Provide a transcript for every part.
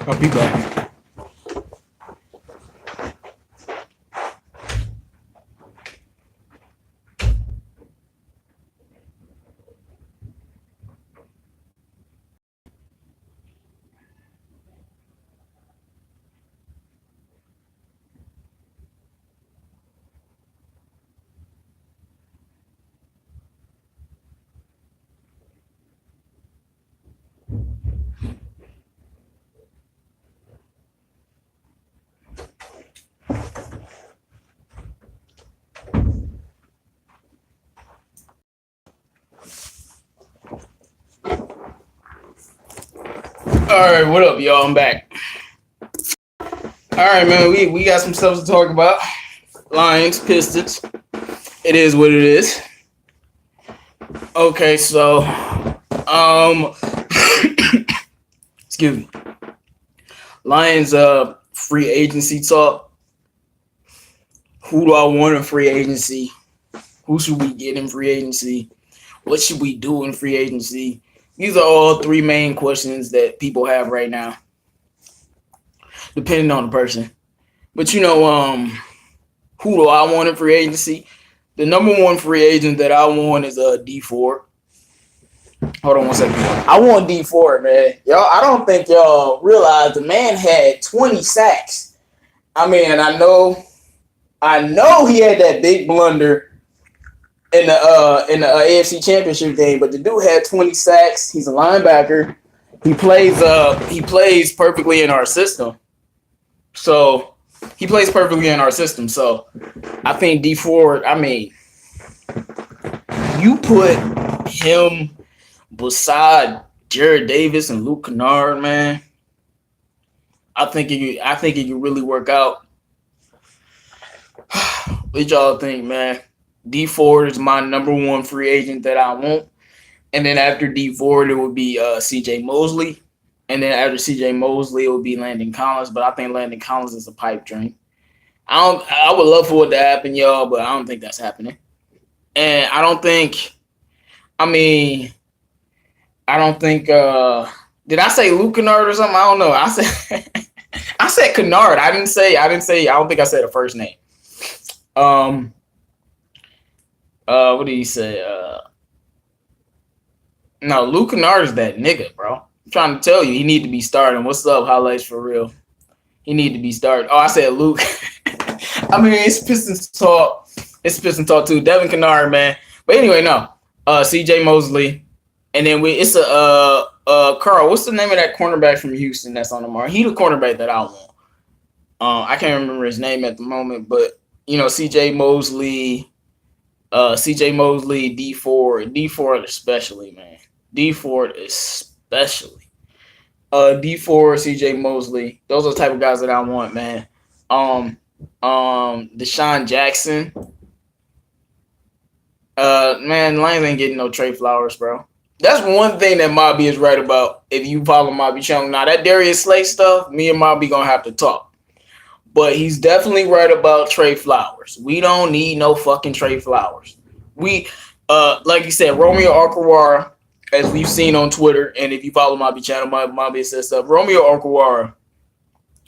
I'll be back. All right, what up, y'all? I'm back. All right, man. We got some stuff to talk about. Lions, Pistons. It is what it is. Okay, so excuse me. Lions free agency talk. Who do I want in free agency? Who should we get in free agency? What should we do in free agency? These are all three main questions that people have right now, depending on the person. But who do I want in free agency? The number one free agent that I want is D Ford. Hold on one second. I want D Ford, man. Y'all, I don't think y'all realize the man had 20 sacks. I mean, I know he had that big blunder in the AFC Championship game, but the dude had 20 sacks. He's a linebacker. He plays perfectly in our system. So I think D Ford, I mean, you put him beside Jared Davis and Luke Kennard, man. I think it can really work out. What y'all think, man? D Ford is my number one free agent that I want. And then after D Ford, it would be CJ Mosley. And then after CJ Mosley, it would be Landon Collins. But I think Landon Collins is a pipe dream. I would love for it to happen, y'all, but I don't think that's happening. And I don't think did I say Luke Kennard or something? I don't know. I said Kennard. I don't think I said the first name. What did he say? No, Luke Kennard is that nigga, bro. I'm trying to tell you, he need to be starting. What's up, highlights for real? He need to be starting. Oh, I said Luke. I mean, it's Pistons talk. It's Pistons talk too. Devin Kennard, man. But anyway, no. CJ Mosley. And then it's Carl, what's the name of that cornerback from Houston that's on the market? He the cornerback that I want. I can't remember his name at the moment, but CJ Mosley, D Ford especially, man. D Ford, CJ Mosley. Those are the type of guys that I want, man. Deshaun Jackson. Man, Lions ain't getting no Trey Flowers, bro. That's one thing that Mobby is right about. If you follow Mobby channel, now that Darius Slay stuff, me and Mobby gonna have to talk. But he's definitely right about Trey Flowers. We don't need no fucking Trey Flowers. We, like you said, Romeo Okwara, as we've seen on Twitter, and if you follow Mobby channel, Mobby says stuff. Romeo Okwara,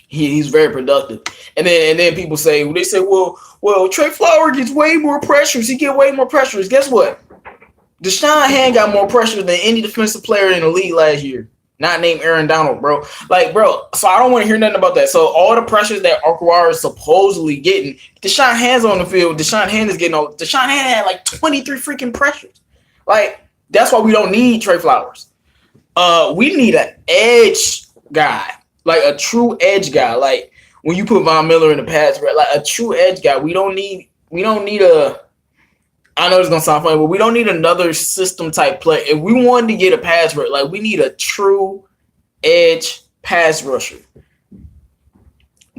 he's very productive. And then people say, well, Trey Flowers gets way more pressures. He get way more pressures. Guess what? Deshaun Hand got more pressure than any defensive player in the league last year. Not named Aaron Donald, bro. So I don't want to hear nothing about that. So all the pressures that Okwara is supposedly getting, Deshaun Hand's on the field. Deshaun Hand had like 23 freaking pressures. Like, that's why we don't need Trey Flowers. We need an edge guy, like a true edge guy. Like when you put Von Miller in the pass, like a true edge guy. We don't need a. I know it's gonna sound funny, but we don't need another system type play. If we wanted to get a pass rusher, like we need a true edge pass rusher.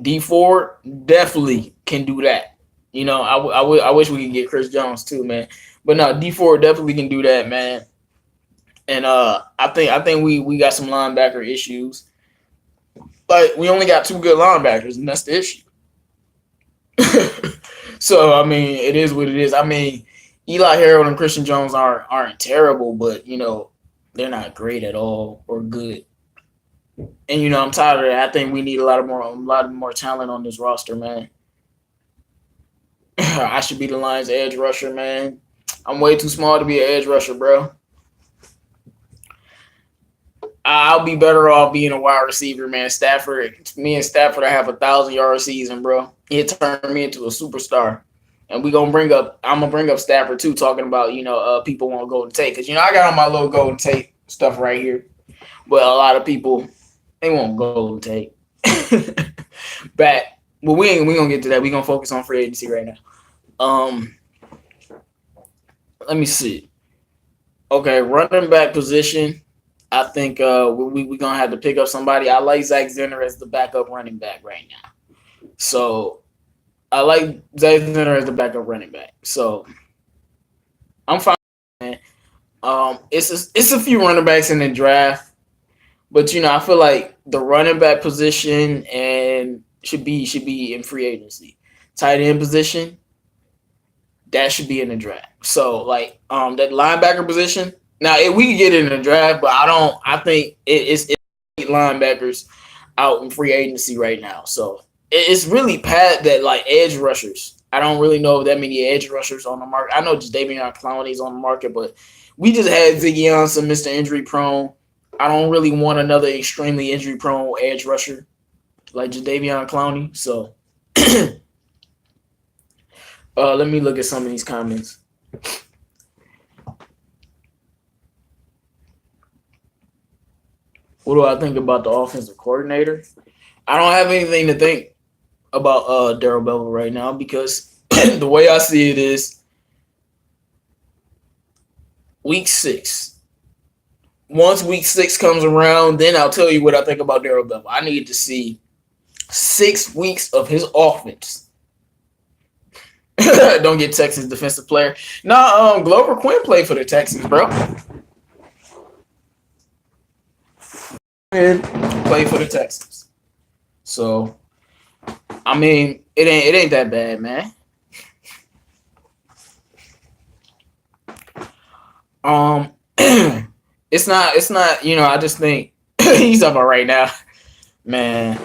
D Ford definitely can do that. I wish we could get Chris Jones too, man. But no, D Ford definitely can do that, man. And I think we got some linebacker issues. Like we only got two good linebackers, and that's the issue. So I mean, it is what it is. I mean, Eli Harold and Christian Jones aren't terrible, but they're not great at all or good. And I'm tired of that. I think we need a lot more talent on this roster, man. I should be the Lions edge rusher, man. I'm way too small to be an edge rusher, bro. I'll be better off being a wide receiver, man. Me and Stafford, I have 1,000-yard season, bro. He turned me into a superstar. And I'm gonna bring up Stafford too, talking about people want Golden Tate, because I got on my little Golden Tate stuff right here, but a lot of people they want Golden Tate back. But we gonna get to that. We gonna focus on free agency right now. Let me see. Okay, running back position. I think we gonna have to pick up somebody. I like Zach Zenner as the backup running back right now. So I like Zach Zenner as the backup running back. So I'm fine, man. It's a few running backs in the draft, but I feel like the running back position and should be in free agency. Tight end position, that should be in the draft. So like that linebacker position. Now we can get it in the draft, but I think it's linebackers out in free agency right now. So it's really pat that like edge rushers. I don't really know that many edge rushers on the market. I know just Davion Clowney's on the market, but we just had Ziggy Ansah, Mr. Injury Prone. I don't really want another extremely injury prone edge rusher like Jadeveon Clowney. So let me look at some of these comments. What do I think about the offensive coordinator? I don't have anything to think about Darrell Bevell right now, because the way I see it is week 6. Once week 6 comes around, then I'll tell you what I think about Darrell Bevell. I need to see 6 weeks of his offense. Don't get Texas defensive player. Nah, Glover Quinn played for the Texans, bro. Play for the Texans. So, I mean, it ain't that bad, man. It's not, I just think he's up right now. Man.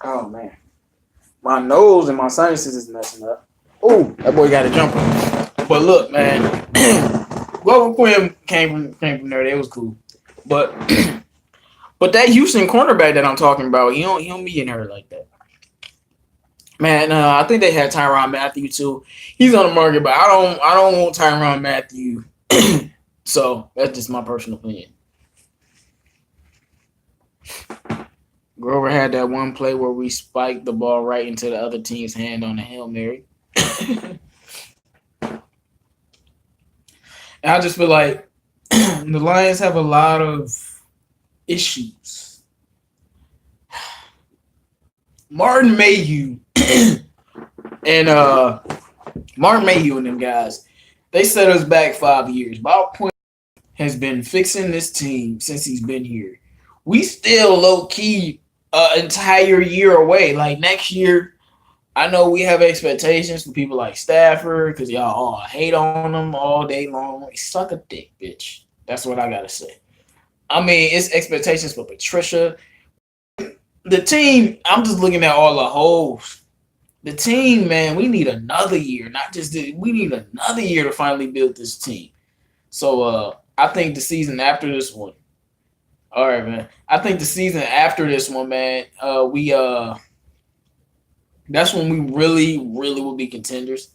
Oh man. My nose and my sinuses is messing up. Oh, that boy got a jumper. But look, man. Glover Quinn came from there. It was cool. But that Houston cornerback that I'm talking about, he don't be getting hurt like that. Man, I think they had Tyrann Mathieu too. He's on the market, but I don't want Tyrann Mathieu. So that's just my personal opinion. Grover had that one play where we spiked the ball right into the other team's hand on a Hail Mary. I just feel like the Lions have a lot of issues. Martin Mayhew and them guys, they set us back 5 years. Bob Quinn has been fixing this team since he's been here. We still low-key entire year away. Like next year, I know we have expectations for people like Stafford because y'all all hate on them all day long. Suck a dick, bitch. That's what I got to say. I mean, it's expectations for Patricia. The team, I'm just looking at all the holes. The team, man, we need another year. We need another year to finally build this team. So I think the season after this one. All right, man. I think the season after this one, man, that's when we really, really will be contenders.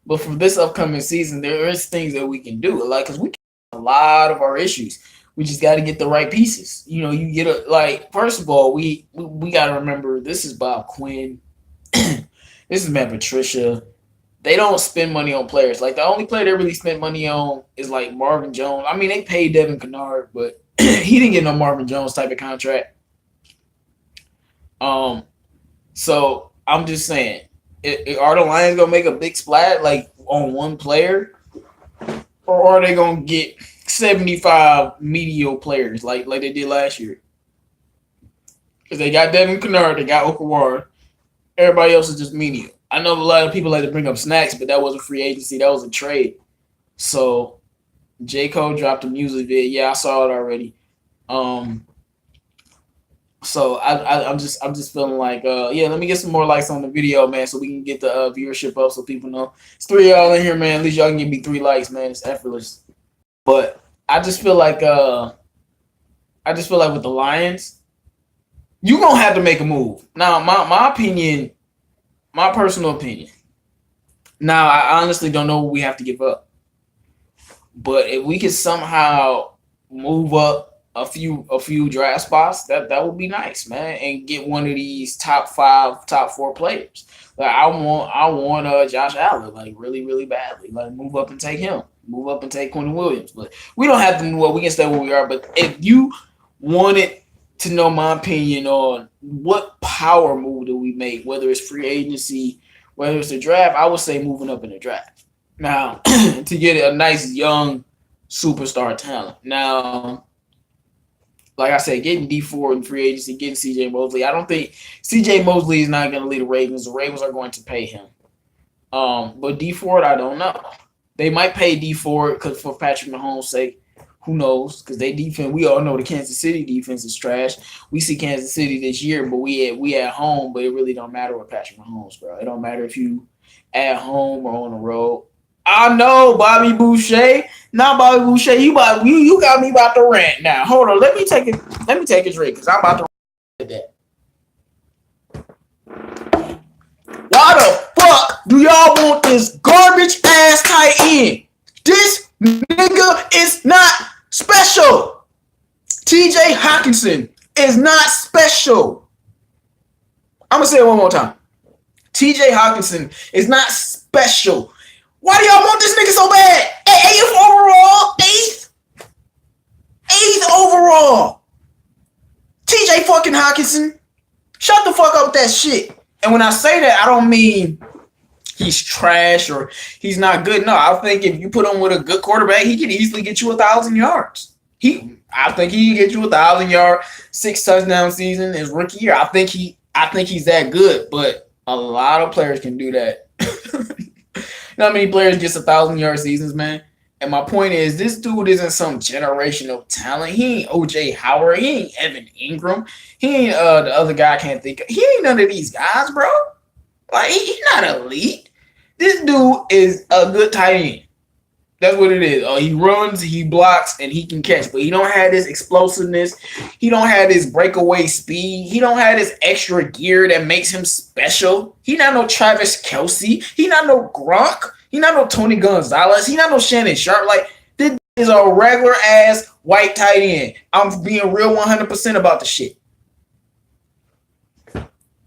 But for this upcoming season, there is things that we can do. Like, because we can a lot of our issues. We just got to get the right pieces. You get first of all, we got to remember this is Bob Quinn. This is Matt Patricia. They don't spend money on players. Like, the only player they really spent money on is like Marvin Jones. I mean, they paid Devin Kennard, but he didn't get no Marvin Jones type of contract. So I'm just saying, are the Lions gonna make a big splash like on one player, or are they gonna get 75 mediocre players like they did last year? Because they got Devin Kennard, they got Okawara. Everybody else is just mediocre. I know a lot of people like to bring up Snacks, but that wasn't free agency. That was a trade. So J. Cole dropped a music video. Yeah, I saw it already. Um, so I'm just feeling like yeah, let me get some more likes on the video, man, so we can get the viewership up so people know. It's 3 of y'all in here, man. At least y'all can give me 3 likes, man. It's effortless. But I just feel like with the Lions, you gonna have to make a move. Now, my opinion, my personal opinion. Now, I honestly don't know what we have to give up. But if we could somehow move up a few draft spots, that would be nice, man, and get one of these top 5, top 4 players. Like I want Josh Allen, like really, really badly. Like move up and take him. Move up and take Quentin Williams. But we don't have to move up. We can stay where we are. But if you wanted to know my opinion on what power move do we make, whether it's free agency, whether it's the draft, I would say moving up in the draft. Now, to get a nice young superstar talent. Now, like I said, getting D4 in free agency, getting CJ Mosley. I don't think CJ Mosley is not going to lead the Ravens. The Ravens are going to pay him. But D4, I don't know. They might pay D4 because for Patrick Mahomes' sake. Who knows? Because they defense, we all know the Kansas City defense is trash. We see Kansas City this year, but we at home, but it really don't matter with Patrick Mahomes, bro. It don't matter if you at home or on the road. I know, Bobby Boucher. Not Bobby Boucher. You got me about to rant now. Hold on. Let me take a drink because I'm about to rant that. Why the fuck do y'all want this garbage ass tight end? This nigga is not special. TJ Hawkinson is not special. I'm going to say it one more time. TJ Hawkinson is not special. Why do y'all want this nigga so bad? 8th overall? 8th? 8th overall. TJ fucking Hawkinson. Shut the fuck up with that shit. And when I say that, I don't mean he's trash or he's not good. No, I think if you put him with a good quarterback, he could easily get you 1,000 yards. I think he can get you 1,000 yards, 6 touchdown season his rookie year. I think he's that good, but a lot of players can do that. You know how many players gets 1,000-yard seasons, man? And my point is, this dude isn't some generational talent. He ain't OJ Howard. He ain't Evan Ingram. He ain't the other guy I can't think of. He ain't none of these guys, bro. Like, he's not elite. This dude is a good tight end. That's what it is. He runs, he blocks, and he can catch. But he don't have this explosiveness. He don't have this breakaway speed. He don't have this extra gear that makes him special. He not no Travis Kelce. He not no Gronk. He not no Tony Gonzalez. He not no Shannon Sharp. Like, this is a regular-ass white tight end. I'm being real 100% about the shit.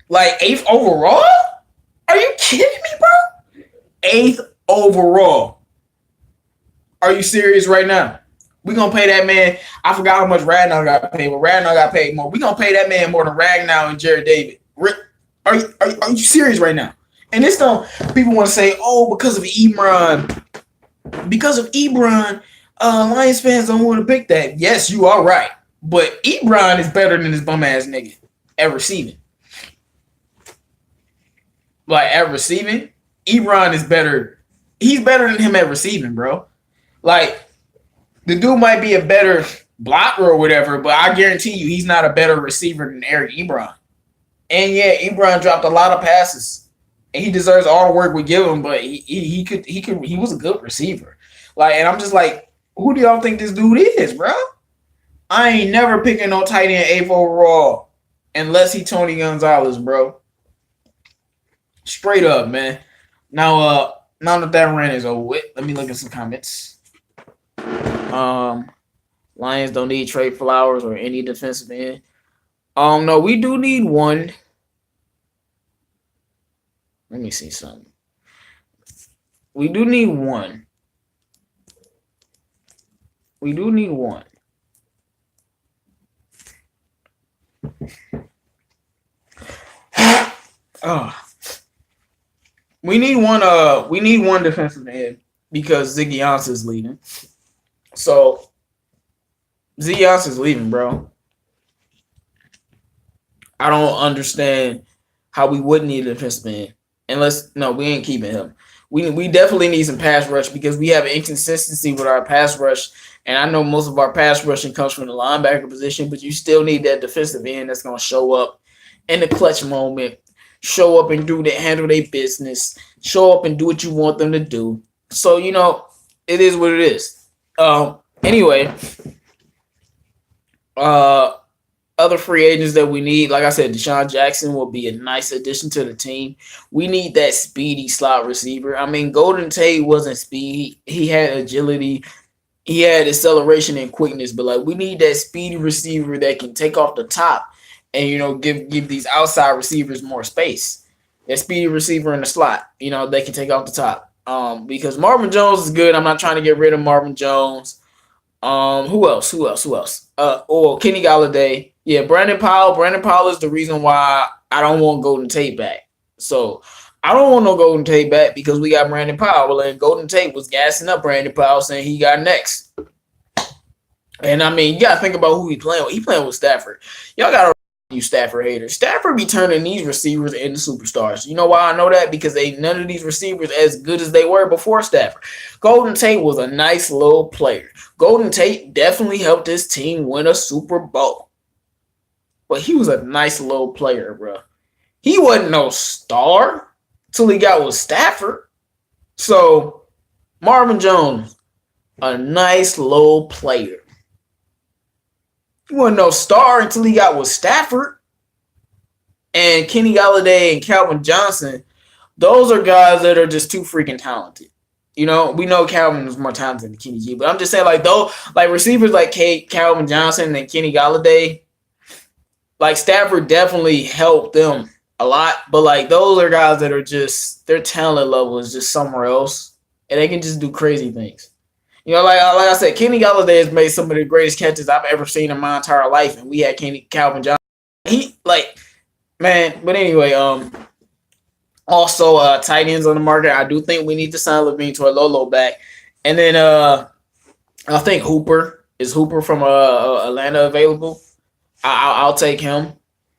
Like, 8th overall? Are you kidding me, bro? 8th overall. Are you serious right now? We're going to pay that man. I forgot how much Ragnar got paid, but Ragnar got paid more. We're going to pay that man more than Ragnar and Jared David. Are you serious right now? And this don't, people want to say, oh, because of Ebron. Because of Ebron, Lions fans don't want to pick that. Yes, you are right. But Ebron is better than this bum-ass nigga at receiving. Like, at receiving, Ebron is better. He's better than him at receiving, bro. Like, the dude might be a better blocker or whatever, but I guarantee you he's not a better receiver than Eric Ebron. And yeah, Ebron dropped a lot of passes, and he deserves all the work we give him. But he was a good receiver. Like, and I'm just like, who do y'all think this dude is, bro? I ain't never picking no tight end 8th overall unless he Tony Gonzalez, bro. Straight up, man. Now that rant is over with, let me look at some comments. Lions don't need Trey Flowers or any defensive end. No, we do need one. Let me see something. We do need one. We do need one. We need one defensive end because Ziggy Ansah is leaving. So Ziggy Ansah is leaving, bro. I don't understand how we wouldn't need a defensive end. We ain't keeping him. We definitely need some pass rush because we have inconsistency with our pass rush. And I know most of our pass rushing comes from the linebacker position, but you still need that defensive end that's going to show up in the clutch moment, show up and handle their business, show up and do what you want them to do. So, it is what it is. Anyway, other free agents that we need, like I said, Deshaun Jackson will be a nice addition to the team. We need that speedy slot receiver. I mean, Golden Tate wasn't speed. He had agility. He had acceleration and quickness, but like we need that speedy receiver that can take off the top and give these outside receivers more space. That speedy receiver in the slot, they can take off the top. Because Marvin Jones is good. I'm not trying to get rid of Marvin Jones. Who else? Kenny Galladay. Yeah, Brandon Powell. Brandon Powell is the reason why I don't want Golden Tate back. So I don't want no Golden Tate back because we got Brandon Powell, and Golden Tate was gassing up Brandon Powell, saying he got next. And I mean, you gotta think about who he playing with. He playing with Stafford. Y'all gotta you Stafford haters. Stafford be turning these receivers into superstars. You know why I know that? Because none of these receivers as good as they were before Stafford. Golden Tate was a nice little player. Golden Tate definitely helped his team win a Super Bowl. But he was a nice little player, bro. He wasn't no star till he got with Stafford. So, Marvin Jones, a nice little player. He wasn't no star until he got with Stafford. And Kenny Galladay and Calvin Johnson, those are guys that are just too freaking talented. We know Calvin is more talented than Kenny G, but I'm just saying, like receivers like Calvin Johnson and Kenny Galladay, like Stafford definitely helped them a lot, but like those are guys that are just their talent level is just somewhere else, and they can just do crazy things. Like I said, Kenny Galladay has made some of the greatest catches I've ever seen in my entire life, and we had Calvin Johnson. But anyway, also tight ends on the market. I do think we need to sign Levine to a Lolo back, and then I think Hooper from Atlanta available. I'll take him.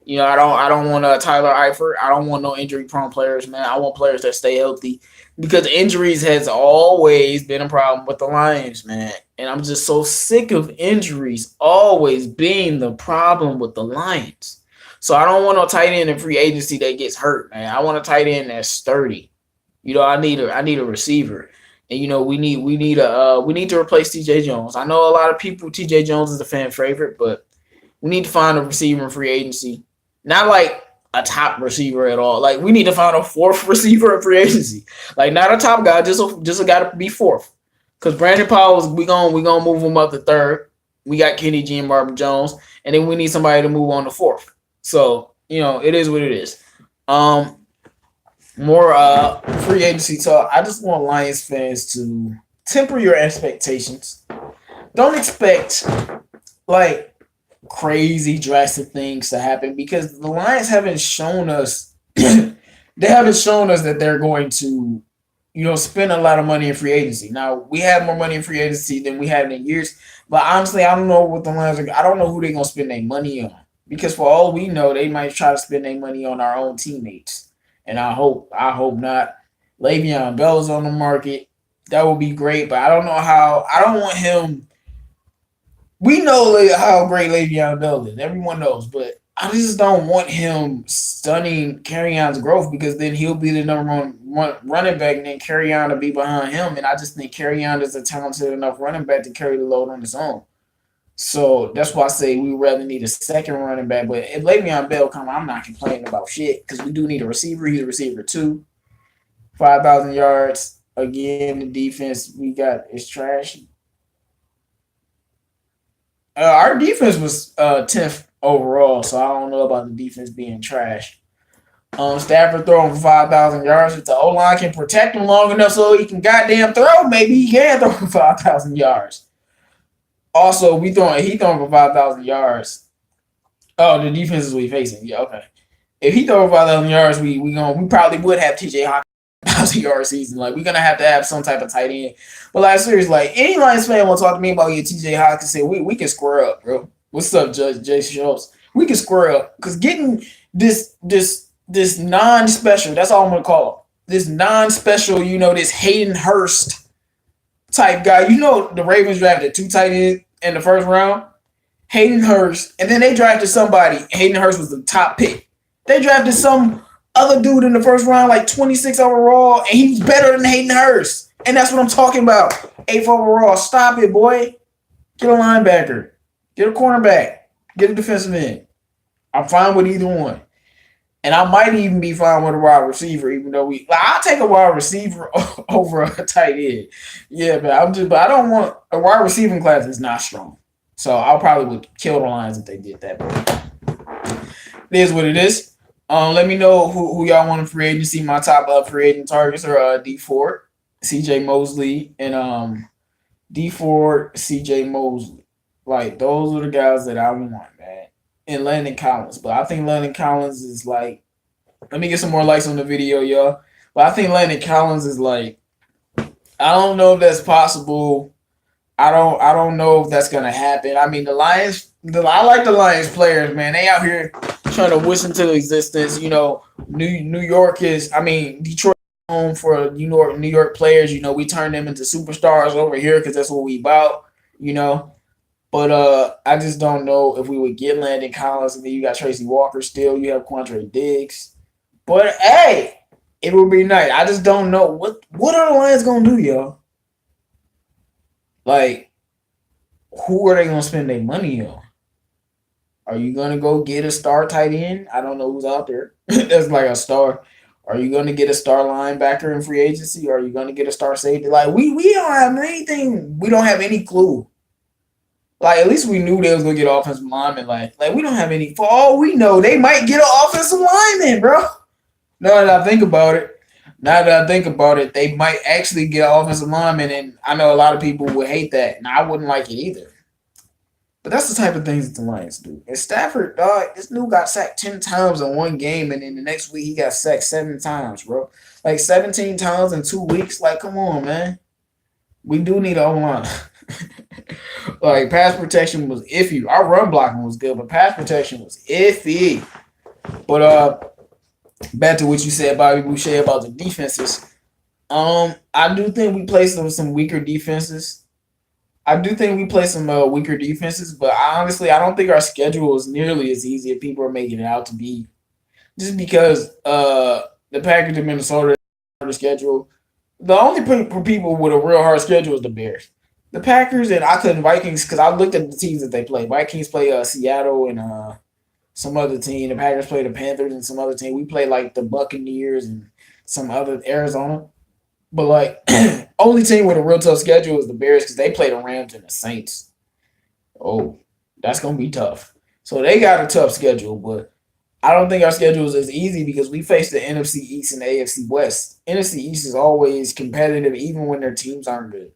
I don't want Tyler Eifert. I don't want no injury prone players, man. I want players that stay healthy because injuries has always been a problem with the Lions, man. And I'm just so sick of injuries always being the problem with the Lions. So I don't want no tight end in free agency that gets hurt, man. I want a tight end that's sturdy. I need a receiver. And we need to replace TJ Jones. I know a lot of people TJ Jones is a fan favorite, but we need to find a receiver in free agency. Not like a top receiver at all. Like we need to find a fourth receiver in free agency. Like not a top guy, just a guy to be fourth. Because Brandon Powell, we gonna move him up to third. We got Kenny G and Marvin Jones, and then we need somebody to move on to fourth. So it is what it is. More free agency talk. I just want Lions fans to temper your expectations. Don't expect like crazy drastic things to happen because the Lions haven't shown us that they're going to spend a lot of money in free agency. Now we have more money in free agency than we had in years, but honestly I don't know what the Lions are. I don't know who they're gonna spend their money on because for all we know they might try to spend their money on our own teammates, and I hope not. Le'Veon Bell is on the market. That would be great, but I don't know how. I don't want him. We know how great Le'Veon Bell is. Everyone knows, but I just don't want him stunning Kerryon's growth because then he'll be the number one running back and then Kerryon to be behind him. And I just think Kerryon is a talented enough running back to carry the load on his own. So that's why I say we rather need a second running back. But if Le'Veon Bell come, I'm not complaining about shit because we do need a receiver. He's a receiver too. 5,000 yards. Again, the defense we got is trash. Our defense was 10th overall, so I don't know about the defense being trash. Stafford throwing for 5,000 yards. If the O-line can protect him long enough so he can goddamn throw, maybe he can throw for 5,000 yards. Also, he throwing for 5,000 yards. Oh, the defense is we facing. Yeah, okay. If he throw for 5,000 yards, we probably would have TJ Hawkins 1,000-yard season. Like, we're going to have some type of tight end. But, like, seriously, like, any Lions fan want to talk to me about your TJ Hawkins say, we can square up, bro. What's up, Jay Schultz? We can square up. Because getting this non-special, that's all I'm going to call this non-special, this Hayden Hurst type guy. The Ravens drafted 2 tight ends in the first round, Hayden Hurst, and then they drafted somebody. Hayden Hurst was the top pick. They drafted some other dude in the first round, like 26 overall, and he was better than Hayden Hurst. And that's what I'm talking about. 8th overall. Stop it, boy. Get a linebacker. Get a cornerback. Get a defensive end. I'm fine with either one. And I might even be fine with a wide receiver, even though I'll take a wide receiver over a tight end. Yeah, but I don't want a wide receiving class is not strong. So I probably would kill the Lions if they did that. But it is what it is. Let me know who y'all want in free agency. My top free agent targets are D Ford, CJ Mosley, and D Ford, CJ Mosley. Like, those are the guys that I want, man. And Landon Collins. But I think Landon Collins is like, let me get some more likes on the video, y'all. But I think Landon Collins is like, I don't know if that's possible. I don't know if that's gonna happen. I mean, the Lions. I like the Lions players, man. They out here trying to wish into existence. New York is. I mean, Detroit is home for New York players. We turn them into superstars over here because that's what we about. But I just don't know if we would get Landon Collins, and then you got Tracy Walker still. You have Quandre Diggs. But hey, it would be nice. I just don't know what are the Lions gonna do, y'all. Like, who are they gonna spend their money on? Are you gonna go get a star tight end? I don't know who's out there. That's like a star. Are you gonna get a star linebacker in free agency? Or are you gonna get a star safety? Like, we don't have anything. We don't have any clue. Like, at least we knew they was gonna get offensive linemen. Like we don't have any. For all we know, they might get an offensive lineman, bro. Now that I think about it, they might actually get an offensive lineman, and I know a lot of people would hate that, and I wouldn't like it either. But that's the type of things that the Lions do. And Stafford, dog, this dude got sacked 10 times in one game, and then the next week he got sacked 7 times, bro. Like 17 times in 2 weeks. Like, come on, man. We do need an O-line. Like, pass protection was iffy. Our run blocking was good, but pass protection was iffy. But back to what you said, Bobby Boucher, about the defenses. I do think we play some weaker defenses. But honestly, I don't think our schedule is nearly as easy as people are making it out to be. Just because the Packers and Minnesota hard schedule. The only people with a real hard schedule is the Bears. The Packers and Vikings, because I looked at the teams that they play. Vikings play Seattle and some other team. The Packers play the Panthers and some other team. We play like the Buccaneers and some other Arizona. But like, only team with a real tough schedule is the Bears because they play the Rams and the Saints. Oh, that's gonna be tough. So they got a tough schedule, but I don't think our schedule is as easy because we face the NFC East and the AFC West. NFC East is always competitive, even when their teams aren't good.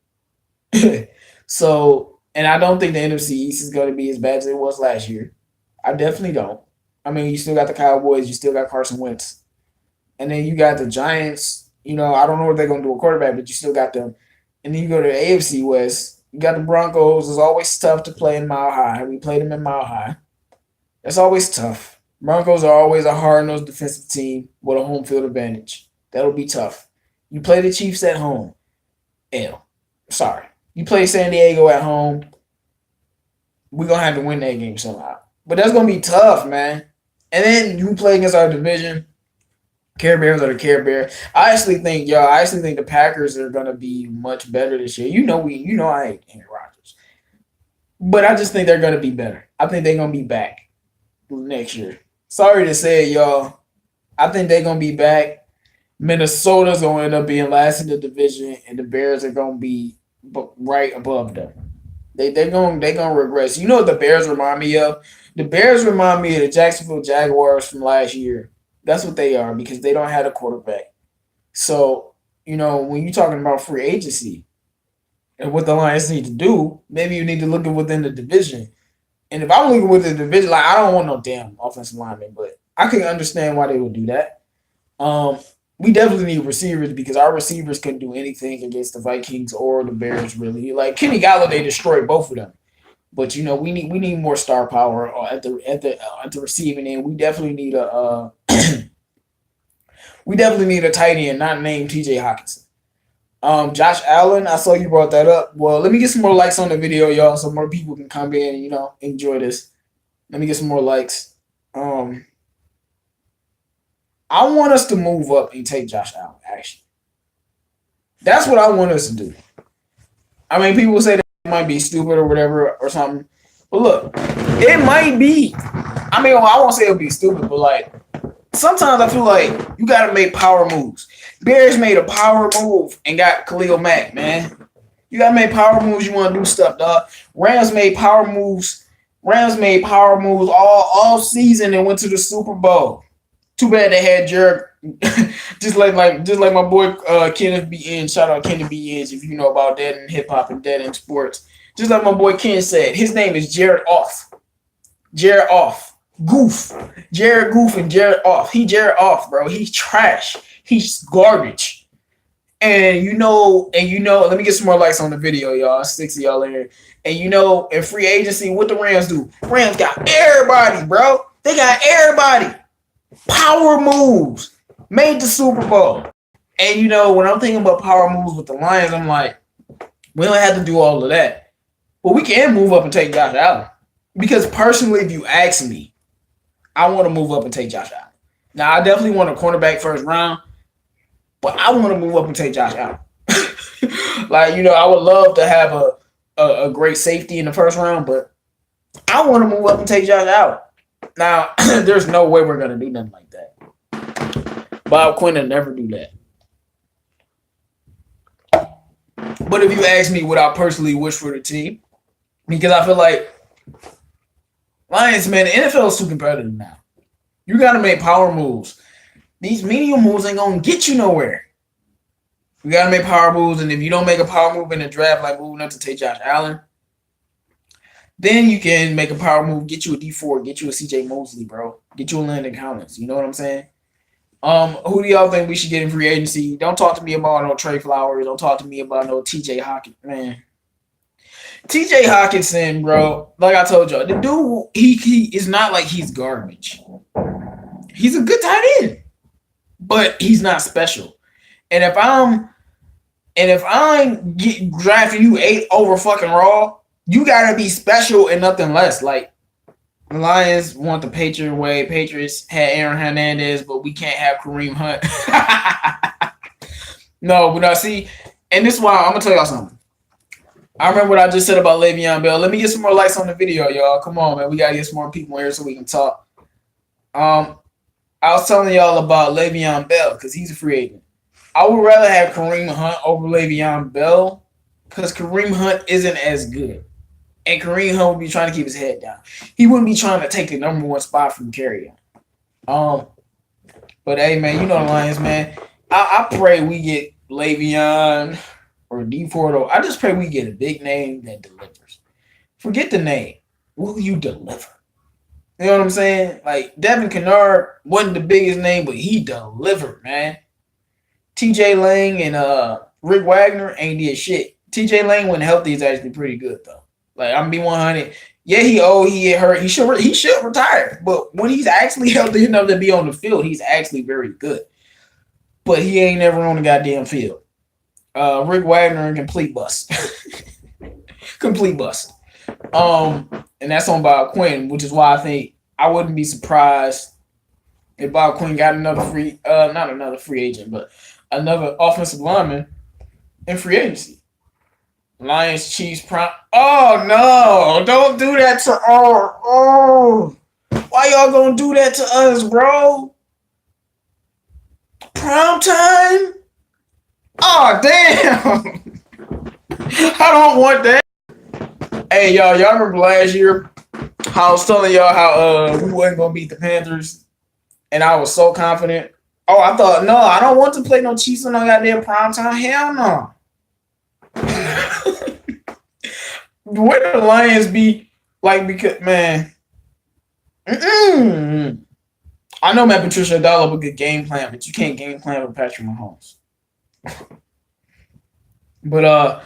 So, and I don't think the NFC East is going to be as bad as it was last year. I definitely don't. I mean, you still got the Cowboys, you still got Carson Wentz, and then you got the Giants. I don't know what they're going to do with quarterback, but you still got them. And then you go to the AFC West. You got the Broncos. It's always tough to play in Mile High. We played them in Mile High. That's always tough. Broncos are always a hard-nosed defensive team with a home field advantage. That'll be tough. You play the Chiefs at home. Sorry. You play San Diego at home. We're going to have to win that game somehow. But that's going to be tough, man. And then you play against our division. Care Bears are the Care Bears. I actually think the Packers are going to be much better this year. I hate Aaron Rodgers. But I just think they're going to be better. I think they're going to be back next year. Sorry to say it, y'all. I think they're going to be back. Minnesota's going to end up being last in the division, and the Bears are going to be right above them. They're going to regress. You know what the Bears remind me of? The Bears remind me of the Jacksonville Jaguars from last year. That's what they are because they don't have a quarterback. So, when you're talking about free agency and what the Lions need to do, maybe you need to look at within the division. And if I'm looking within the division, like, I don't want no damn offensive lineman, but I can understand why they would do that. We definitely need receivers because our receivers couldn't do anything against the Vikings or the Bears, really. Like, Kenny Galladay destroyed both of them. But we need more star power at the receiving end. We definitely need We definitely need a tight end, not named TJ Hawkinson. Josh Allen, I saw you brought that up. Well, let me get some more likes on the video, y'all, so more people can come in and, enjoy this. Let me get some more likes. I want us to move up and take Josh Allen, actually. That's what I want us to do. I mean, people say that it might be stupid or whatever or something. But look, it might be. I mean, I won't say it'll be stupid, but like, sometimes I feel like you got to make power moves. Bears made a power move and got Khalil Mack, man. You got to make power moves. You want to do stuff, dog. Rams made power moves. All season and went to the Super Bowl. Too bad they had Jared, just like my boy Kenneth B. Inge. Shout out Kenneth B. Inge if you know about that in hip hop and that in sports. Just like my boy Ken said, his name is Jared Off. Jared Off. Goof. Jared Goof and Jared Off. He Jared Off, bro. He's trash. He's garbage. And let me get some more likes on the video, y'all. 60 y'all in here. And in free agency, what the Rams do? Rams got everybody, bro. They got everybody. Power moves. Made the Super Bowl. And when I'm thinking about power moves with the Lions, I'm like, we don't have to do all of that. But we can move up and take Josh Allen. Because personally, if you ask me, I want to move up and take Josh Allen. Now, I definitely want a cornerback first round, but I want to move up and take Josh Allen. I would love to have a great safety in the first round, but I want to move up and take Josh Allen. Now, there's no way we're going to do nothing like that. Bob Quinn will never do that. But if you ask me what I personally wish for the team, because I feel like Lions, man, the NFL is too competitive now. You got to make power moves. These medium moves ain't going to get you nowhere. You got to make power moves, and if you don't make a power move in the draft, like moving up to take Josh Allen, then you can make a power move, get you a D4, get you a CJ Mosley, bro. Get you a Landon Collins. You know what I'm saying? Who do y'all think we should get in free agency? Don't talk to me about no Trey Flowers. Don't talk to me about no TJ Hawkins, man. TJ Hawkinson, bro, like I told y'all, the dude, he is not like he's garbage. He's a good tight end, but he's not special. And if I'm drafting you 8 over fucking raw, you gotta be special and nothing less. Like the Lions want the Patriot way. Patriots had Aaron Hernandez, but we can't have Kareem Hunt. No, but see, and this is why I'm gonna tell y'all something. I remember what I just said about Le'Veon Bell. Let me get some more likes on the video, y'all. Come on, man. We gotta get some more people here so we can talk. I was telling y'all about Le'Veon Bell because he's a free agent. I would rather have Kareem Hunt over Le'Veon Bell because Kareem Hunt isn't as good. And Kareem Hunt would be trying to keep his head down. He wouldn't be trying to take the number 1 spot from Carrion. But hey, man, the Lions, man. I pray we get Le'Veon or D4. I just pray we get a big name that delivers. Forget the name. Will you deliver? You know what I'm saying? Like, Devin Kennard wasn't the biggest name, but he delivered, man. TJ Lang and Rick Wagner ain't did shit. TJ Lang, when healthy, is actually pretty good, though. Like, I'm be 100. Yeah, he get hurt. He should retire. But when he's actually healthy enough to be on the field, he's actually very good. But he ain't never on the goddamn field. Rick Wagner, complete bust. Complete bust. And that's on Bob Quinn, which is why I think I wouldn't be surprised if Bob Quinn got another not another free agent, but another offensive lineman in free agency. Lions, Chiefs, prime. Oh no! Don't do that to why y'all gonna do that to us, bro? Prime time? Oh damn! I don't want that. Hey y'all remember last year? How I was telling y'all how we wasn't gonna beat the Panthers, and I was so confident. Oh, I thought no, I don't want to play no Chiefs on no goddamn prime time. Hell no. Where the Lions be like? Because man, I know Matt Patricia developed a good game plan, but you can't game plan with Patrick Mahomes. But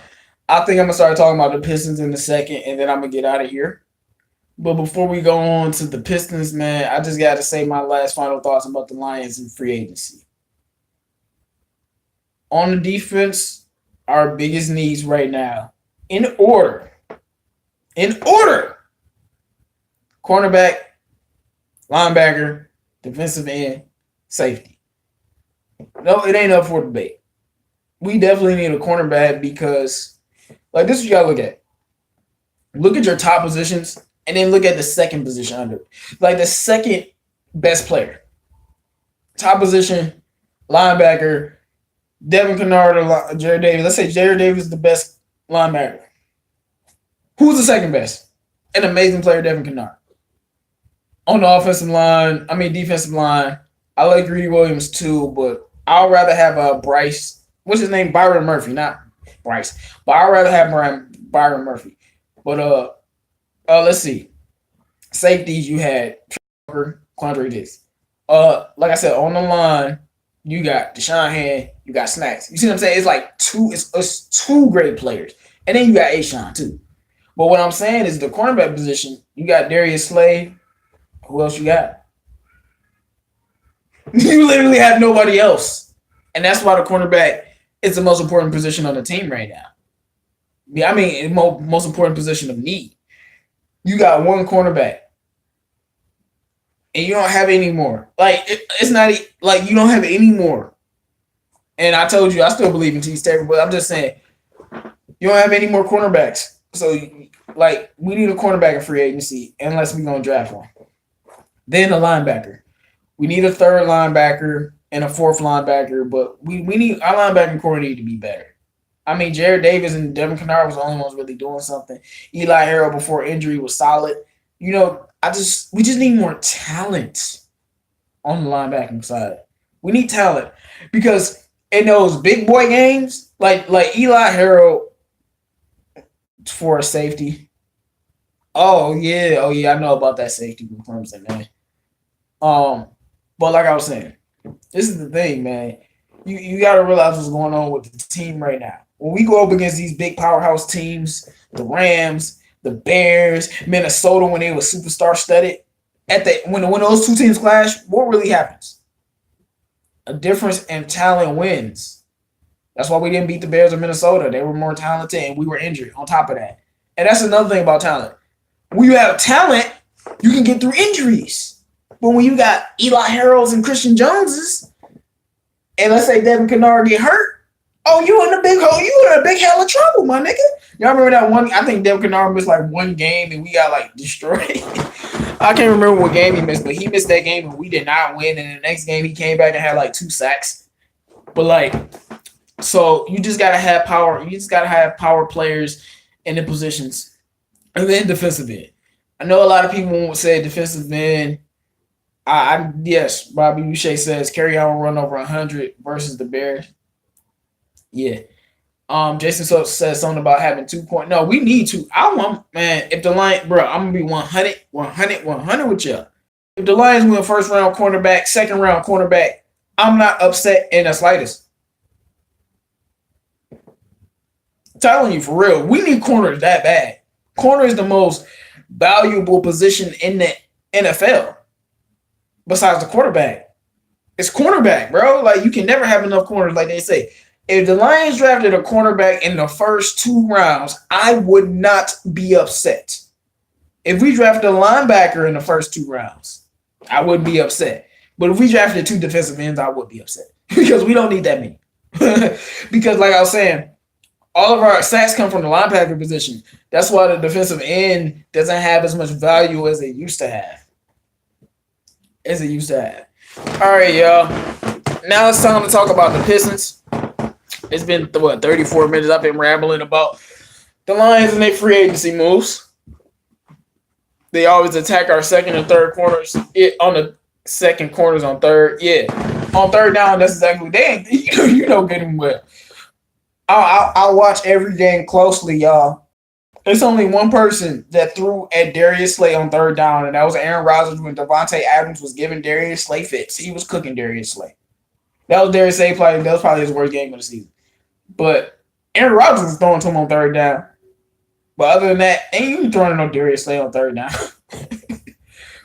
I think I'm gonna start talking about the Pistons in a second, and then I'm gonna get out of here. But before we go on to the Pistons, man, I just gotta say my last final thoughts about the Lions in free agency. On the defense, our biggest needs right now, in order, cornerback, linebacker, defensive end, safety. No, it ain't up for debate. We definitely need a cornerback because, like, this is what you gotta look at. Look at your top positions and then look at the second position under. Like, the second best player. Top position, linebacker, Devin Kennard or Jared Davis. Let's say Jared Davis is the best linebacker. Who's the second best? An amazing player, Devin Kennard. On the defensive line, I like Greedy Williams too, but I'd rather have Bryce. What's his name? Byron Murphy, not Bryce. But I'd rather have Byron Murphy. But let's see. Safeties, you had Quandre Diggs. Like I said, on the line, you got Deshaun Hand, you got Snacks. You see what I'm saying? It's like it's two great players. And then you got Ashawn too. But what I'm saying is the cornerback position, you got Darius Slade. Who else you got? You literally have nobody else. And that's why the cornerback is the most important position on the team right now. Yeah, I mean, most important position of need. You got one cornerback. And you don't have any more. Like, it's not like you don't have any more. And I told you, I still believe in T. Taylor, but I'm just saying, you don't have any more cornerbacks. So, like, we need a cornerback in free agency unless we're going to draft one. Then a linebacker. We need a third linebacker and a fourth linebacker, but we need our linebacking core need to be better. I mean, Jared Davis and Devin Kennard was the only ones really doing something. Eli Harrell before injury was solid. You know, we just need more talent on the linebacking side. We need talent because in those big boy games, like Eli Harrell for a safety. Oh yeah, I know about that safety from Clemson, man. But like I was saying, this is the thing, man. You got to realize what's going on with the team right now. When we go up against these big powerhouse teams, the Rams, the Bears, Minnesota, when they were superstar studded, when those two teams clash, what really happens? A difference in talent wins. That's why we didn't beat the Bears of Minnesota. They were more talented, and we were injured on top of that. And that's another thing about talent. When you have talent, you can get through injuries. But when you got Eli Harrells and Christian Joneses, and let's say Devin Kennard get hurt, you in a big hole. You in a big hell of trouble, my nigga. Y'all remember that one? I think Devin Kennard missed like one game and we got like destroyed. I can't remember what game he missed, but he missed that game and we did not win. And the next game he came back and had like 2 sacks. But like, so you just gotta have power. You just gotta have power players in the positions, and then defensive end. I know a lot of people won't say defensive end. Yes, Bobby Boucher says carry on run over 100 versus the Bears. Yeah. Jason says something about having 2 points. No, we need to. If the Lions, bro, I'm gonna be 100 with you. If the Lions win first round cornerback, second round cornerback, I'm not upset in the slightest. I'm telling you for real, we need corners that bad. Corner is the most valuable position in the NFL. Besides the quarterback. It's cornerback, bro. Like, you can never have enough corners, like they say. If the Lions drafted a cornerback in the first 2 rounds, I would not be upset. If we drafted a linebacker in the first 2 rounds, I wouldn't be upset. But if we drafted 2 defensive ends, I would be upset. Because we don't need that many. Because, like I was saying, all of our sacks come from the linebacker position. That's why the defensive end doesn't have as much value as it used to have. All right, y'all. Now it's time to talk about the Pistons. It's been 34 minutes. I've been rambling about the Lions and their free agency moves. They always attack our second and third corners. On the second corners on third. Yeah, on third down. That's exactly you know good and well. I'll watch every game closely, y'all. There's only one person that threw at Darius Slay on third down, and that was Aaron Rodgers when Devontae Adams was giving Darius Slay fits. He was cooking Darius Slay. That was Darius Slay play. That was probably his worst game of the season. But Aaron Rodgers was throwing to him on third down. But other than that, ain't even throwing no Darius Slay on third down.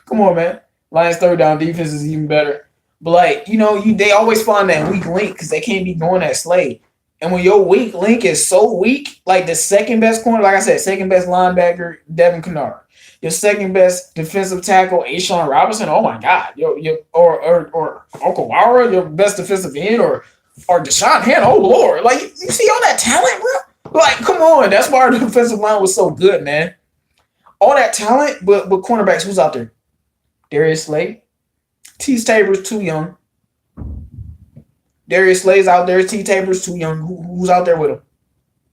Come on, man. Lions third down defense is even better. But like, they always find that weak link because they can't be going at Slade. And when your weak link is so weak, like the second best corner, like I said, second best linebacker, Devin Kennard. Your second best defensive tackle, Ashawn Robinson. Oh my God. Or Okawara, your best defensive end, or Deshaun Hand. Oh Lord. Like, you see all that talent, bro? Like, come on. That's why our defensive line was so good, man. All that talent, but cornerbacks, who's out there? Darius Slade. T. Tabor's too young. Darius Slade's out there. T. Tabor's too young. Who's out there with him?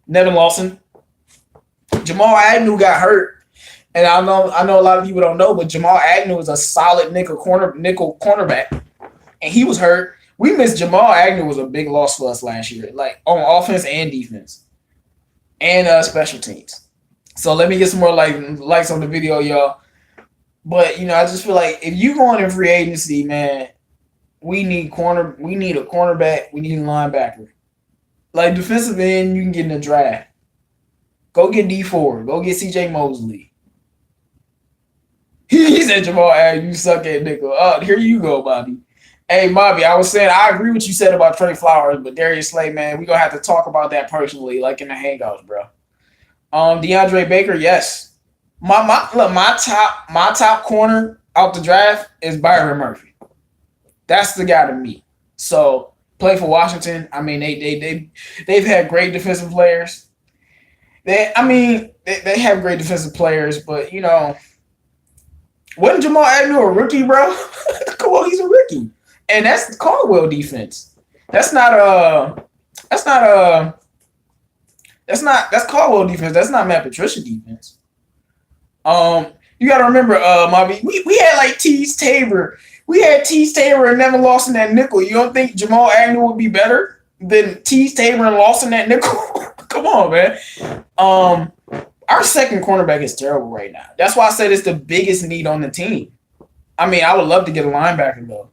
Nevin Lawson. Jamal Agnew got hurt. And I know a lot of people don't know, but Jamal Agnew is a solid nickel cornerback. And he was hurt. We missed Jamal Agnew was a big loss for us last year, like on offense and defense. And special teams. So let me get some more likes on the video, y'all. But, I just feel like if you going in free agency, man, we need a cornerback, we need a linebacker. Like defensive end, you can get in the draft. Go get D4. Go get CJ Mosley. He said, Jamal, you suck at nickel. Here you go, Bobby. Hey, Bobby, I was saying, I agree with what you said about Trey Flowers, but Darius Slade, man, we're going to have to talk about that personally, like in the hangouts, bro. DeAndre Baker, yes. My top corner out the draft is Byron Murphy. That's the guy to me. So play for Washington. I mean, they've had great defensive players. They have great defensive players, but wasn't Jamal Agnew a rookie, bro? Come on, he's a rookie, and that's Caldwell defense. That's Caldwell defense. That's not Matt Patricia defense. You got to remember, Marvin, we had like Tease Tabor. We had Tease Tabor and Nevin Lawson at nickel. You don't think Jamal Agnew would be better than Tease Tabor and Lawson at nickel? Come on, man. Our second cornerback is terrible right now. That's why I said it's the biggest need on the team. I mean, I would love to get a linebacker though,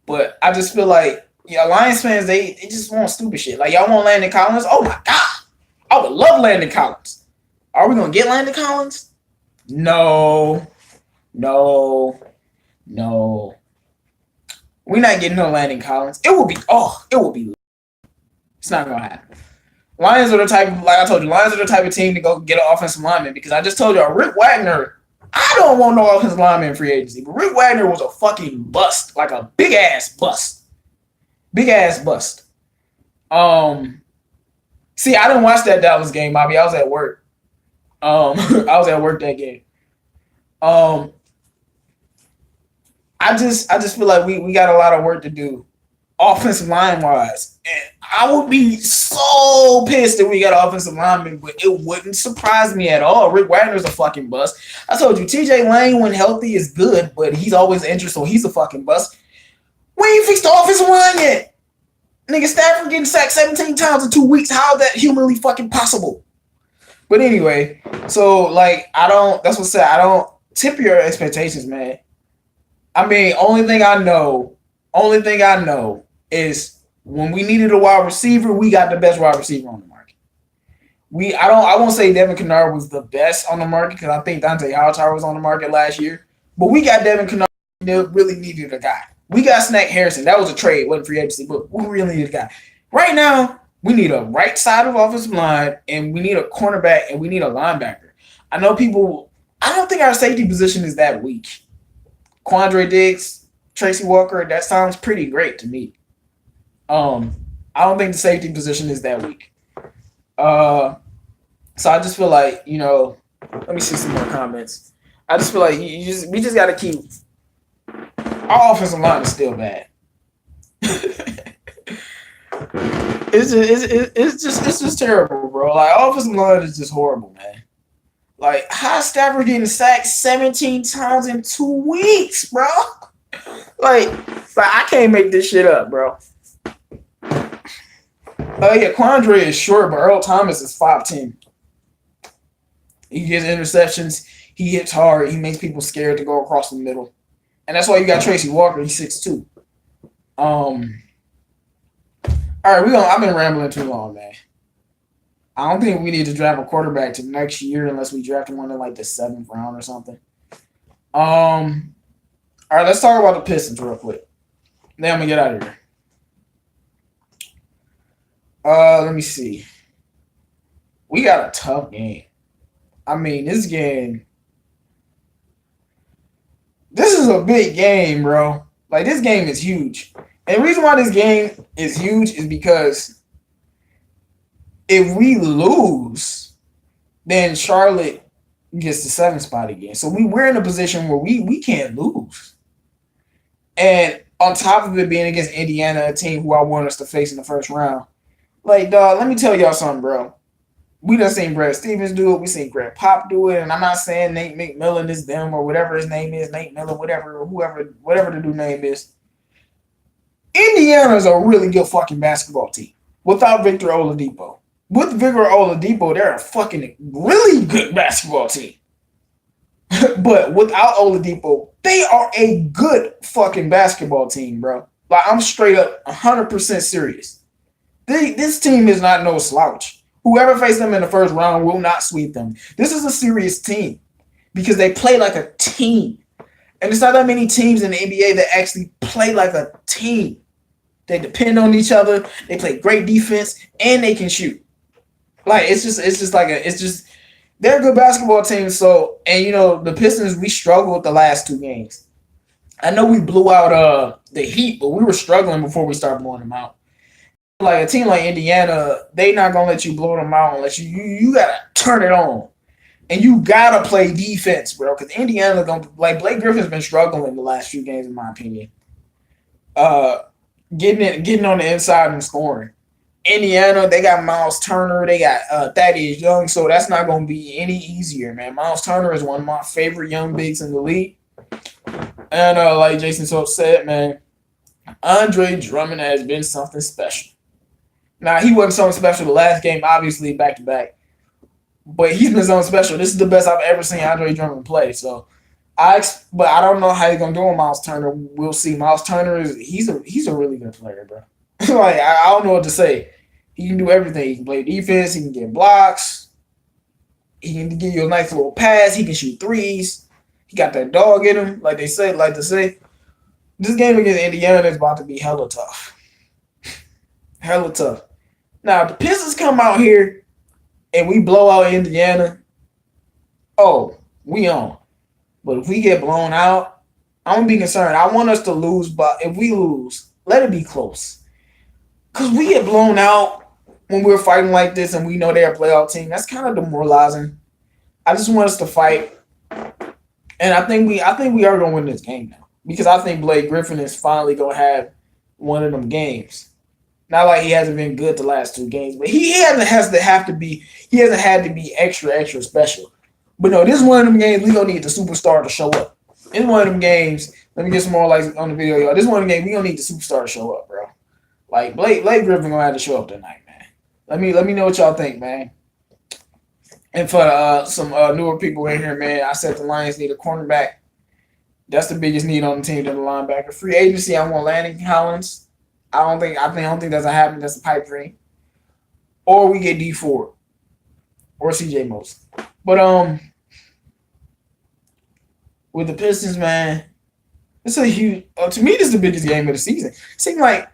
but I just feel like Lions fans they just want stupid shit. Like y'all want Landon Collins? Oh my God, I would love Landon Collins. Are we gonna get Landon Collins? No. We're not getting no Landon Collins. It will be. It's not gonna happen. Lions are the type of, like I told you, Lions are the type of team to go get an offensive lineman because I just told y'all, Rick Wagner, I don't want no offensive lineman in free agency, but Rick Wagner was a fucking bust, like a big ass bust. See, I didn't watch that Dallas game, Bobby. I was at work. I was at work that game. I just feel like we got a lot of work to do offensive line wise. And I would be so pissed if we got an offensive lineman, but it wouldn't surprise me at all. Rick Wagner's a fucking bust. I told you, TJ Lane when healthy is good, but he's always injured, so he's a fucking bust. We ain't fixed the offensive line yet. Nigga, Stafford getting sacked 17 times in 2 weeks. How is that humanly fucking possible? But anyway, so like I don't tip your expectations, man. I mean, only thing I know is when we needed a wide receiver, we got the best wide receiver on the market. I won't say Devin Kennard was the best on the market because I think Dante Hightower was on the market last year. But we got Devin Kennard that really needed a guy. We got Snake Harrison. That was a trade, wasn't free agency, but we really needed a guy. Right now, we need a right side of offensive line, and we need a cornerback, and we need a linebacker. I don't think our safety position is that weak. Quandre Diggs, Tracy Walker, that sounds pretty great to me. I don't think the safety position is that weak. So I just feel like, let me see some more comments. I just feel like we just got to keep our offensive line is still bad. It's just terrible, bro. Like offensive line is just horrible, man. Like how Stafford getting sacked 17 times in 2 weeks, bro. Like I can't make this shit up, bro. Quandre is short, but Earl Thomas is 5'10". He gets interceptions. He hits hard. He makes people scared to go across the middle. And that's why you got Tracy Walker. He's 6'2". All right, I've been rambling too long, man. I don't think we need to draft a quarterback to next year unless we draft one in like the 7th round or something. All right, let's talk about the Pistons real quick. Then I'm gonna get out of here. Let me see. We got a tough game. I mean, this is a big game, bro. Like, this game is huge. And the reason why this game is huge is because if we lose, then Charlotte gets the 7th spot again. So we're in a position where we can't lose. And on top of it being against Indiana, a team who I want us to face in the first round, like, dog, let me tell y'all something, bro. We done seen Brad Stevens do it. We seen Greg Pop do it. And I'm not saying Nate McMillan is them or whatever his name is, Nate Miller, whatever the new name is. Indiana is a really good fucking basketball team without Victor Oladipo. With Victor Oladipo, they're a fucking really good basketball team. But without Oladipo, they are a good fucking basketball team, bro. Like, I'm straight up 100% serious. This team is not no slouch. Whoever faced them in the first round will not sweep them. This is a serious team because they play like a team. And it's not that many teams in the NBA that actually play like a team. They depend on each other. They play great defense and they can shoot. Like, they're a good basketball team. So, and you know, the Pistons, we struggled the last 2 games. I know we blew out the Heat, but we were struggling before we started blowing them out. Like, a team like Indiana, they not gonna let you blow them out unless you gotta turn it on. And you gotta play defense, bro. Because Indiana like, Blake Griffin's been struggling the last few games, in my opinion. Getting on the inside and scoring. Indiana, they got Miles Turner, they got Thaddeus Young, so that's not gonna be any easier, man. Miles Turner is one of my favorite young bigs in the league. And like Jason so said, man, Andre Drummond has been something special. Now, he wasn't something special the last game, obviously, back-to-back. But he's been something special. This is the best I've ever seen Andre Drummond play. So, but I don't know how he's going to do with Miles Turner. We'll see. Miles Turner, he's a really good player, bro. Like, I don't know what to say. He can do everything. He can play defense. He can get blocks. He can give you a nice little pass. He can shoot threes. He got that dog in him, like to say. This game against Indiana is about to be hella tough. Hella tough. Now, if the Pistons come out here and we blow out Indiana, oh, we on. But if we get blown out, I'm going to be concerned. I want us to lose, but if we lose, let it be close. Because we get blown out when we're fighting like this and we know they're a playoff team. That's kind of demoralizing. I just want us to fight. And I think we are going to win this game now. Because I think Blake Griffin is finally going to have one of them games. Not like he hasn't been good the last 2 games, but he hasn't had to be extra special. But no, this is one of them games we gonna need the superstar to show up. It's one of them games. Let me get some more likes on the video, y'all. This is one of the games we gonna need the superstar to show up, bro. Like Blake Griffin gonna have to show up tonight, man. Let me know what y'all think, man. And for some newer people in here, man, I said the Lions need a cornerback. That's the biggest need on the team than the linebacker. Free agency, I want Landon Collins. I don't think that's gonna happen. That's a pipe dream. Or we get D Ford or CJ Mosley. But with the Pistons, man, it's a huge. To me, this is the biggest game of the season. It seemed like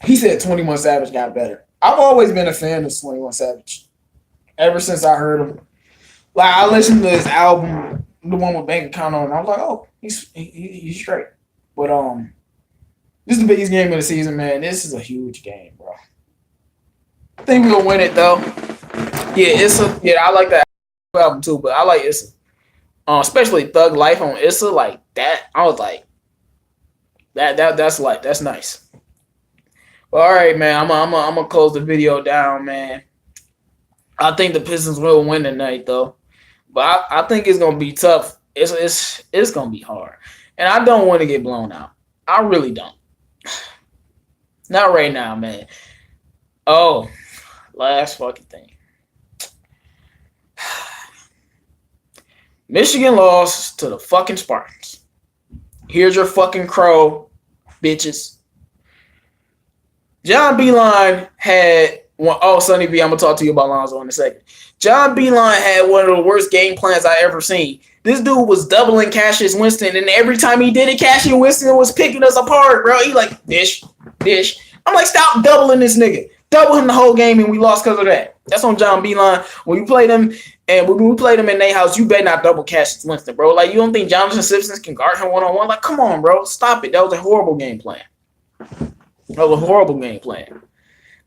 he said 21 Savage got better. I've always been a fan of 21 Savage. Ever since I heard him, like, I listened to his album, the one with Bank Account on, and I was like, oh, he's straight. But this is the biggest game of the season, man. This is a huge game, bro. I think we're gonna win it though. Yeah, I like that album too, but I like Issa. Especially Thug Life on Issa, like that. I was like, that's nice. But all right, man. I'm gonna close the video down, man. I think the Pistons will win tonight though, but I think it's gonna be tough. It's gonna be hard, and I don't want to get blown out. I really don't. Not right now, man. Oh, last fucking thing. Michigan lost to the fucking Spartans. Here's your fucking crow, bitches. John Beilein had one. Oh, Sonny B, I'm going to talk to you about Lonzo in a second. John Beeline had one of the worst game plans I ever seen. This dude was doubling Cassius Winston, and every time he did it, Cassius Winston was picking us apart, bro. He like, dish. I'm like, stop doubling this nigga. Double him the whole game, and we lost because of that. That's on John Beeline. When you play them, and when we played them in their house, you better not double Cassius Winston, bro. Like, you don't think Jonathan Simpson can guard him one-on-one? Like, come on, bro. Stop it. That was a horrible game plan.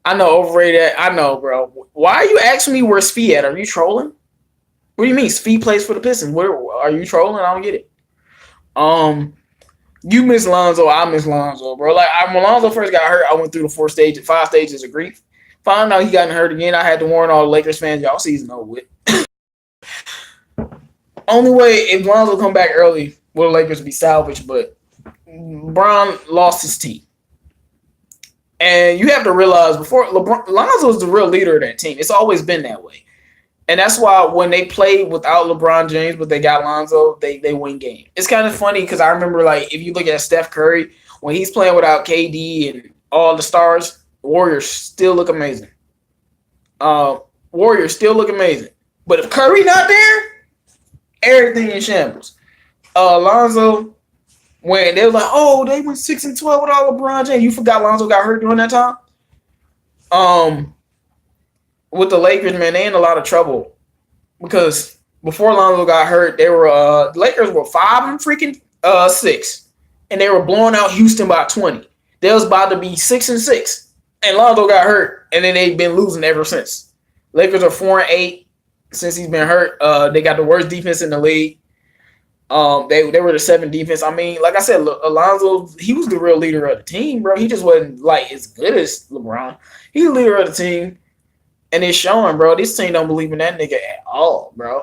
I know, overrated. I know, bro. Why are you asking me where's Fee at? Are you trolling? What do you mean? Fee plays for the Pistons. Where are you trolling? I don't get it. You miss Lonzo. I miss Lonzo, bro. Like when Lonzo first got hurt, I went through the 5 stages of grief. Found out he got hurt again. I had to warn all the Lakers fans, y'all season over with. Only way if Lonzo come back early, will the Lakers be salvaged? But Bron lost his team. And you have to realize before Lonzo is the real leader of that team. It's always been that way. And that's why when they played without LeBron James, but they got Lonzo, they win games. It's kind of funny because I remember, like, if you look at Steph Curry, when he's playing without KD and all the stars, Warriors still look amazing. But if Curry not there, everything in shambles. Lonzo, when they were like, oh, they went 6-12 without LeBron James. You forgot Lonzo got hurt during that time? With the Lakers, man, they in a lot of trouble because before Lonzo got hurt, they were the Lakers were 5-6, and they were blowing out Houston by 20. They was about to be 6-6, and Lonzo got hurt, and then they've been losing ever since. Lakers are 4-8 since he's been hurt. They got the worst defense in the league. They were the 7th defense. I mean, like I said, Lonzo, he was the real leader of the team, bro. He just wasn't like as good as LeBron. He's the leader of the team. And it's showing, bro. This team don't believe in that nigga at all, bro.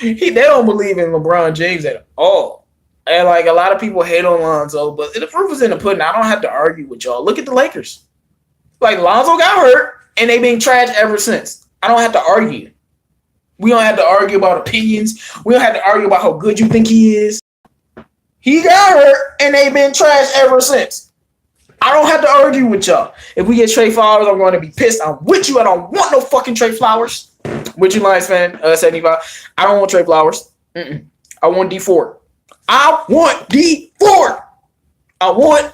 They don't believe in LeBron James at all. And, like, a lot of people hate on Lonzo, but the proof is in the pudding. I don't have to argue with y'all. Look at the Lakers. Like, Lonzo got hurt, and they been trash ever since. I don't have to argue. We don't have to argue about opinions. We don't have to argue about how good you think he is. He got hurt, and they been trash ever since. I don't have to argue with y'all. If we get Trey Flowers, I'm going to be pissed. I'm with you. I don't want no fucking Trey Flowers. With you, Lions fan, 75. I don't want Trey Flowers. I want D4. I want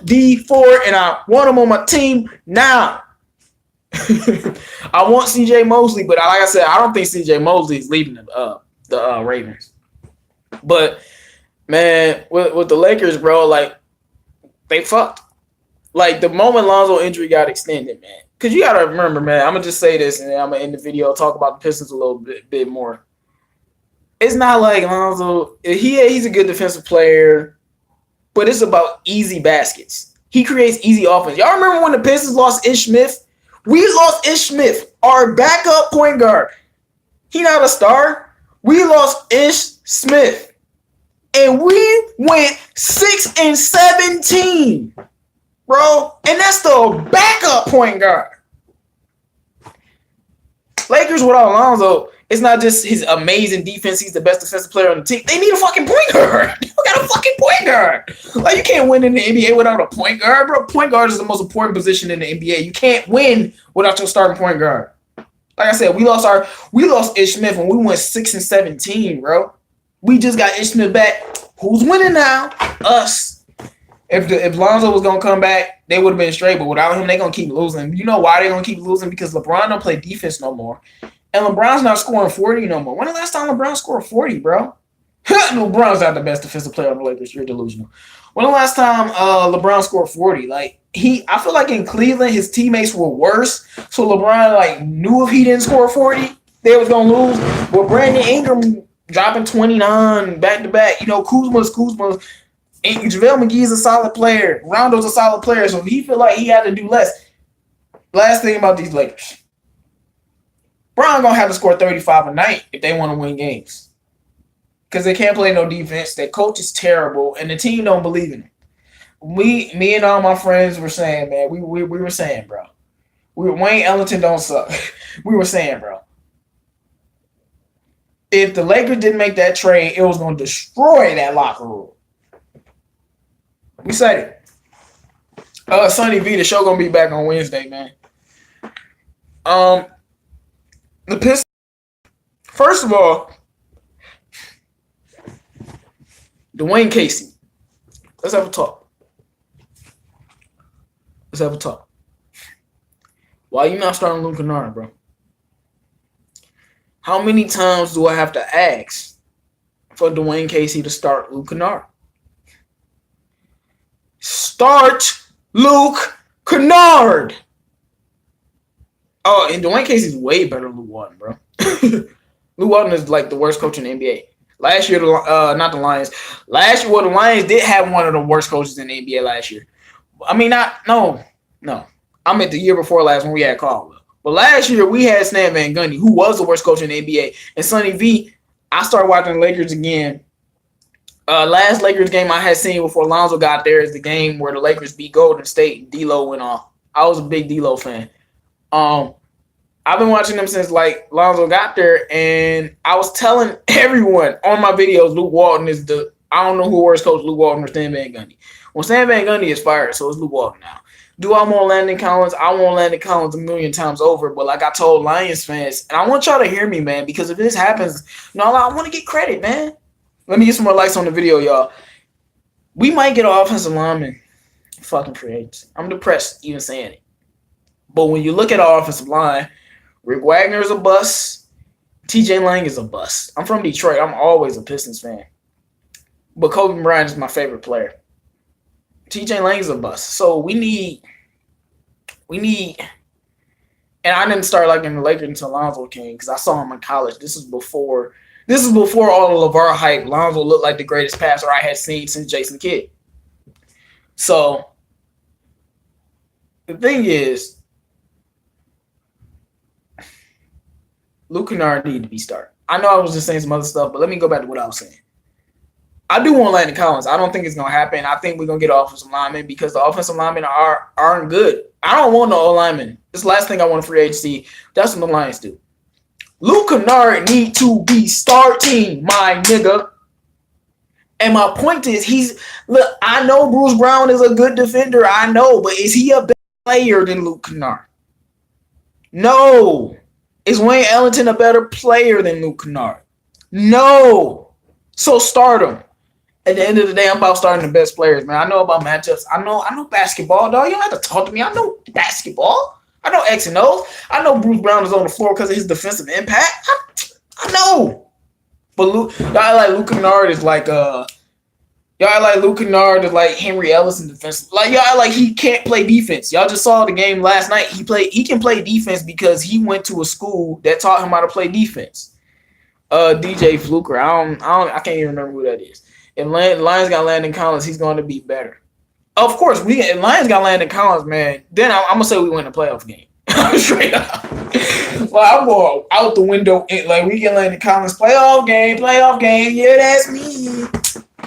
D4. And I want him on my team now. I want CJ Mosley, but like I said, I don't think CJ Mosley is leaving the Ravens. But, man, with the Lakers, bro, like, they fucked. Like, the moment Lonzo injury got extended, man. Because you got to remember, man, I'm going to just say this, and I'm going to end the video, talk about the Pistons a little bit more. It's not like Lonzo, he's a good defensive player, but it's about easy baskets. He creates easy offense. Y'all remember when the Pistons lost Ish Smith? We lost Ish Smith, our backup point guard. He not a star. We lost Ish Smith. And we went 6-17. Bro, and that's the backup point guard. Lakers without Lonzo, it's not just his amazing defense. He's the best defensive player on the team. They need a fucking point guard. You got a fucking point guard. Like, you can't win in the NBA without a point guard, bro. Point guard is the most important position in the NBA. You can't win without your starting point guard. Like I said, we lost Ish Smith when we went 6-17, bro. We just got Ish Smith back. Who's winning now? Us. If Lonzo was going to come back, they would have been straight. But without him, they're going to keep losing. You know why they're going to keep losing? Because LeBron don't play defense no more. And LeBron's not scoring 40 no more. When the last time LeBron scored 40, bro? LeBron's not the best defensive player on the Lakers. You're delusional. When the last time LeBron scored 40? Like, I feel like in Cleveland, his teammates were worse. So LeBron, like, knew if he didn't score 40, they was going to lose. But Brandon Ingram dropping 29 back-to-back. You know, Kuzma's and JaVale McGee's a solid player. Rondo's a solid player, so he feel like he had to do less. Last thing about these Lakers. Brown gonna have to score 35 a night if they want to win games. Because they can't play no defense. Their coach is terrible, and the team don't believe in it. Me and all my friends were saying, man, we were saying, bro. Wayne Ellington don't suck. We were saying, bro. If the Lakers didn't make that trade, it was gonna destroy that locker room. We said it. Sonny V, the show gonna be back on Wednesday, man. The Pistons. First of all, Dwayne Casey. Let's have a talk. Why you not starting Luke Kennard, bro? How many times do I have to ask for Dwayne Casey to start Luke Kennard? Start Luke Kennard. Oh, and Dwayne Casey's way better than Luke Walton, bro. Luke Walton is like the worst coach in the NBA. Last year, not the Lions. Last year, the Lions did have one of the worst coaches in the NBA last year. I mean, no. I meant the year before last when we had Caldwell. But last year, we had Stan Van Gundy, who was the worst coach in the NBA. And Sonny V, I started watching the Lakers again. Last Lakers game I had seen before Lonzo got there is the game where the Lakers beat Golden State and D-Lo went off. I was a big D-Lo fan. I've been watching them since like Lonzo got there, and I was telling everyone on my videos Luke Walton is I don't know who worst coach, Luke Walton or Stan Van Gundy. Well, Stan Van Gundy is fired, so it's Luke Walton now. Do I want Landon Collins? I want Landon Collins a million times over, but like I told Lions fans, and I want y'all to hear me, man, because if this happens, I want to get credit, man. Let me get some more likes on the video, y'all. We might get an offensive lineman fucking free agents. I'm depressed even saying it. But when you look at our offensive line, Rick Wagner is a bust. TJ Lang is a bust. I'm from Detroit. I'm always a Pistons fan. But Kobe Bryant is my favorite player. TJ Lang is a bust. So we need, and I didn't start liking the Lakers until Lonzo came because I saw him in college. This is before all of LeVar hype. Lonzo looked like the greatest passer I had seen since Jason Kidd. So the thing is, Luke Kennard needed to be started. I know I was just saying some other stuff, but let me go back to what I was saying. I do want Landon Collins. I don't think it's going to happen. I think we're going to get offensive linemen because the offensive linemen aren't good. I don't want no O-linemen. This is the last thing I want free agency. That's what the Lions do. Luke Kennard need to be starting, my nigga. And my point is, look, I know Bruce Brown is a good defender. I know, but is he a better player than Luke Kennard? No. Is Wayne Ellington a better player than Luke Kennard? No. So start him. At the end of the day, I'm about starting the best players, man. I know about matchups. I know basketball, dog. You don't have to talk to me. I know basketball. I know X and O's. I know Bruce Brown is on the floor because of his defensive impact. I know. But y'all like Luke Kennard is like Henry Ellison defense. Like y'all like he can't play defense. Y'all just saw the game last night. He can play defense because he went to a school that taught him how to play defense. DJ Fluker. I can't even remember who that is. If Lions got Landon Collins, he's going to be better. Of course, if Lions got Landon Collins, man, then I'm gonna say we win a playoff game. Straight up. Well, I'm going out the window. Like we get Landon Collins playoff game. Yeah, that's me.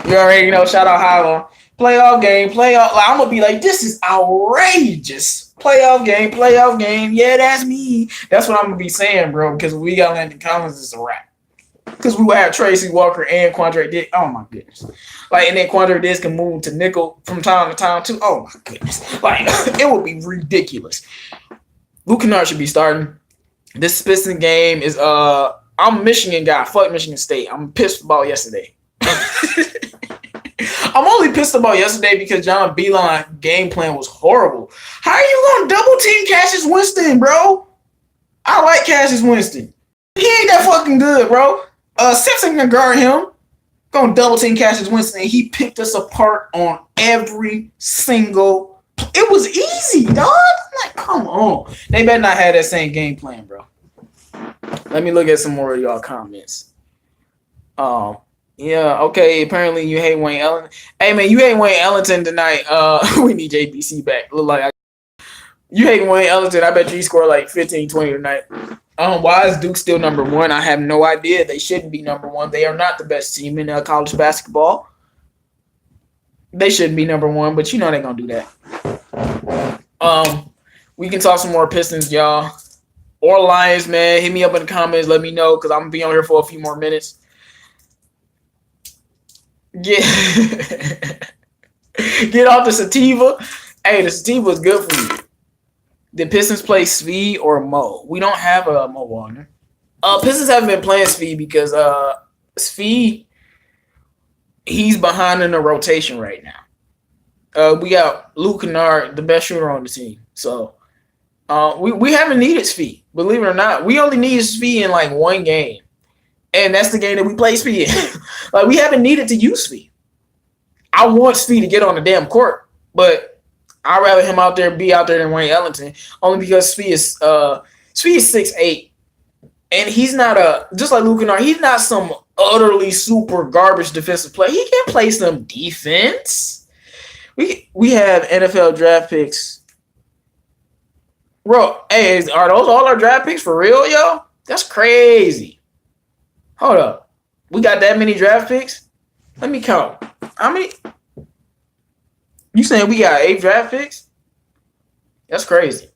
You already know. Shout out Highland. Playoff game. Like, I'm gonna be like, this is outrageous. Playoff game. Yeah, that's me. That's what I'm gonna be saying, bro. Because we got Landon Collins, it's a wrap. Because we will have Tracy Walker and Quandre Dick. Oh my goodness. Like, and then Quandre Dick can move to nickel from time to time too. Oh my goodness. Like, it would be ridiculous. Luke Kennard should be starting. This Pistons game is I'm a Michigan guy. Fuck Michigan State. I'm pissed about yesterday. I'm only pissed about yesterday because John Beilein game plan was horrible. How are you gonna double team Cassius Winston, bro? I like Cassius Winston. He ain't that fucking good, bro. Simpson can guard him. Gonna double team Cassius Winston, and he picked us apart on every single. It was easy, dog. I'm like, come on. They better not have that same game plan, bro. Let me look at some more of y'all comments. Yeah, okay. Apparently you hate Wayne Ellington. Hey man, you hate Wayne Ellington tonight. We need JBC back. Look like you hate Wayne Ellington. I bet you he scored like 15, 20 tonight. Why is Duke still number one? I have no idea. They shouldn't be number one. They are not the best team in college basketball. They shouldn't be number one, but you know they're gonna do that. We can talk some more Pistons, y'all. Or Lions, man. Hit me up in the comments. Let me know because I'm gonna be on here for a few more minutes. Get off the sativa. Hey, the sativa is good for you. The Pistons play Svi or Mo. We don't have a Mo Wagner. Pistons haven't been playing Svi because Svi, he's behind in the rotation right now. We got Luke Kennard, the best shooter on the team. So we haven't needed Svi, believe it or not. We only needed Svi in like one game. And that's the game that we play Svi in. Like, we haven't needed to use Svi. I want Svi to get on the damn court, but I'd rather him be out there than Wayne Ellington, only because Svi is 6'8", and he's not just like Luke Kennard, he's not some utterly super garbage defensive player. He can play some defense. We have NFL draft picks. Bro, hey, are those all our draft picks for real, yo? That's crazy. Hold up. We got that many draft picks? Let me count. How many? You saying we got 8 draft picks? That's crazy.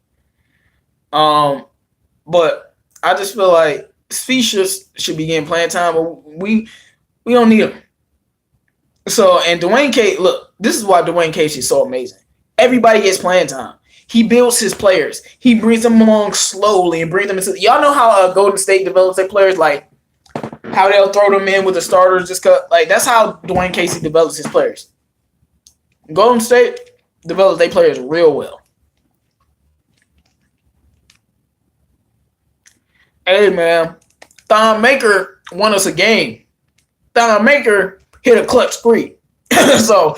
But I just feel like Svi should be getting playing time, but we don't need him. So, and Dwayne Casey, look, this is why Dwayne Casey is so amazing. Everybody gets playing time. He builds his players. He brings them along slowly and brings them into. Y'all know how Golden State develops their players, like how they'll throw them in with the starters just cut. Like, that's how Dwayne Casey develops his players. Golden State develops their players real well. Hey, man. Thon Maker won us a game. Thon Maker hit a clutch screen. So,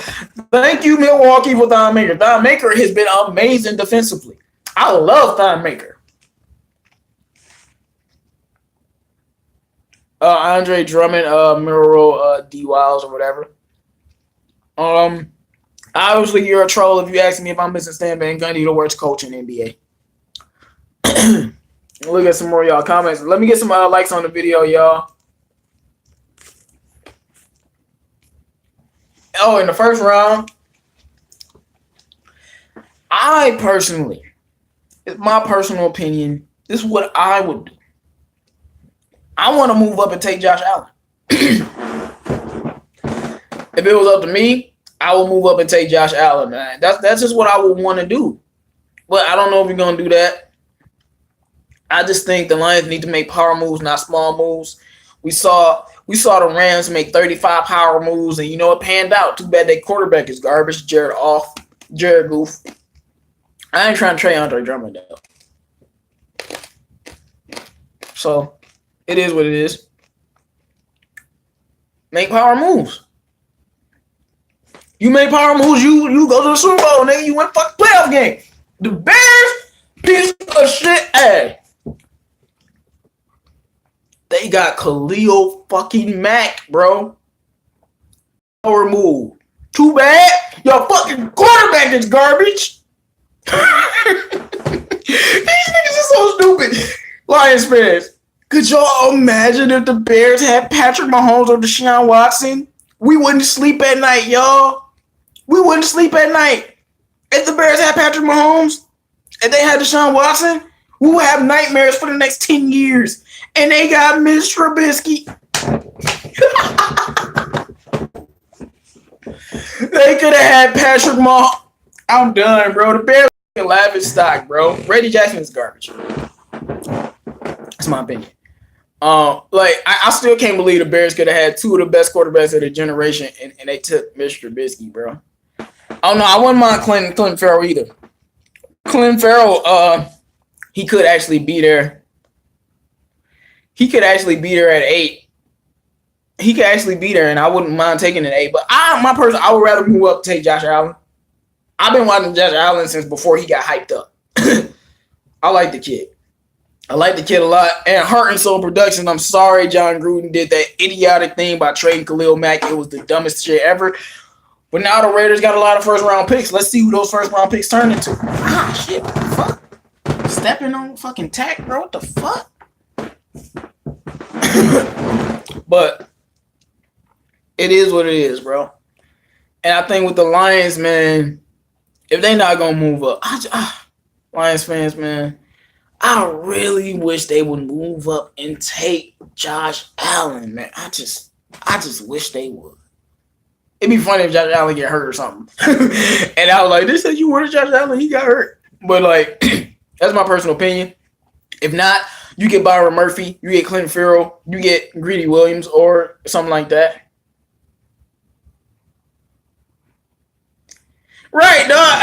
thank you, Milwaukee, for Thon Maker. Thon Maker has been amazing defensively. I love Thon Maker. Andre Drummond, Miro, D. Wiles, or whatever. Obviously, you're a troll if you ask me if I'm missing Stan Van Gundy, the worst coach in the NBA. Look at some more of y'all comments. Let me get some likes on the video, y'all. Oh, in the first round, I personally, it's my personal opinion, this is what I would do. I want to move up and take Josh Allen. If it was up to me, I would move up and take Josh Allen, man. That's just what I would want to do. But I don't know if we're going to do that. I just think the Lions need to make power moves, not small moves. We saw the Rams make 35 power moves, and you know it panned out. Too bad their quarterback is garbage. Jared Goof. I ain't trying to trade Andre Drummond, though. So, it is what it is. Make power moves. You make power moves, you go to the Super Bowl, nigga. You win a fucking playoff game. The Bears, piece of shit ass. They got Khalil fucking Mack, bro. Power move. Too bad your fucking quarterback is garbage. These niggas are so stupid. Lions fans, could y'all imagine if the Bears had Patrick Mahomes or Deshaun Watson? We wouldn't sleep at night, y'all. We wouldn't sleep at night. If the Bears had Patrick Mahomes and they had Deshaun Watson, we would have nightmares for the next 10 years. And they got Mitch Trubisky. They could have had Patrick Mahomes. I'm done, bro. The Bears are laughing stock, bro. Brady Jackson is garbage. That's my opinion. I still can't believe the Bears could have had 2 of the best quarterbacks of their generation, and they took Mitch Trubisky, bro. Oh no, I wouldn't mind Clinton Farrell either. Clinton Farrell, he could actually be there. He could actually be there at 8. He could actually be there, and I wouldn't mind taking an 8. But I would rather move up and take Josh Allen. I've been watching Josh Allen since before he got hyped up. I like the kid. I like the kid a lot. And Heart and Soul Productions, I'm sorry John Gruden did that idiotic thing by trading Khalil Mack. It was the dumbest shit ever. But now the Raiders got a lot of first-round picks. Let's see who those first-round picks turn into. Ah, shit. What the fuck? Stepping on fucking tack, bro. What the fuck? But it is what it is, bro. And I think with the Lions, man, if they not going to move up, Lions fans, man, I really wish they would move up and take Josh Allen, man. I just wish they would. It'd be funny if Josh Allen get hurt or something. And I was like, they said you wanted Josh Allen, he got hurt. But, like, that's my personal opinion. If not, You get Byron Murphy, you get Clinton Farrell, you get Greedy Williams or something like that. Right, dog.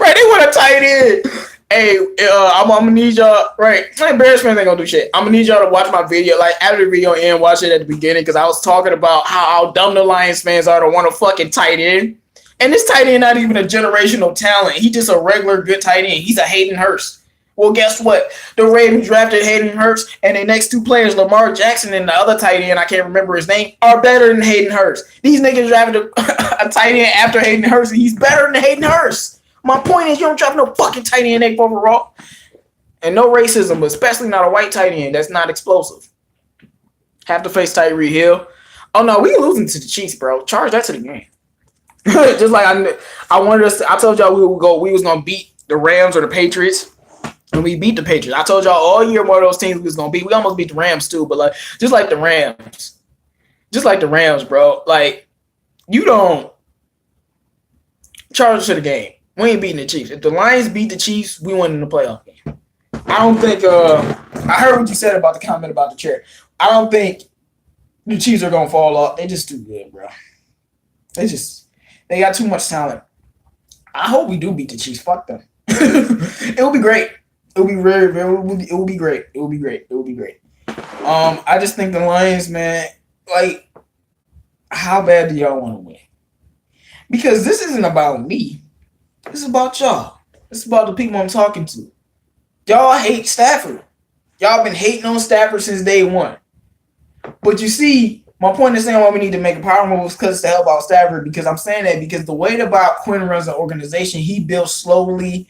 Right, they want a tight end. Hey, I'm gonna need y'all. Right, my Bears fans ain't gonna do shit. I'm gonna need y'all to watch my video, like after the video end, watch it at the beginning, because I was talking about how dumb the Lions fans are to want a fucking tight end. And this tight end not even a generational talent. He just a regular good tight end. He's a Hayden Hurst. Well, guess what? The Ravens drafted Hayden Hurst, and the next two players, Lamar Jackson and the other tight end, I can't remember his name, are better than Hayden Hurst. These niggas drafted a tight end after Hayden Hurst, and he's better than Hayden Hurst. My point is, you don't draft no fucking tight end overall. And no racism, but especially not a white tight end that's not explosive. Have to face Tyreek Hill. Oh, no, we losing to the Chiefs, bro. Charge that to the game. Just like I wanted us to, I told y'all we was going to beat the Rams or the Patriots. And we beat the Patriots. I told y'all all year one of those teams we was gonna beat. We almost beat the Rams too, but like just like the Rams, bro. Like you don't charge to the game. We ain't beating the Chiefs. If the Lions beat the Chiefs, we win in the playoff game. I don't think. I heard what you said about the comment about the chair. I don't think the Chiefs are gonna fall off. They just too good, bro. They got too much talent. I hope we do beat the Chiefs. Fuck them. It will be great. It will be it will be great. It will be great. It will be great. I just think the Lions, man, like, how bad do y'all want to win? Because this isn't about me. This is about y'all. This is about the people I'm talking to. Y'all hate Stafford. Y'all been hating on Stafford since day one. But you see, my point is saying why we need to make a power move is because to help out Stafford. Because I'm saying that because the way that Quinn runs the organization, he builds slowly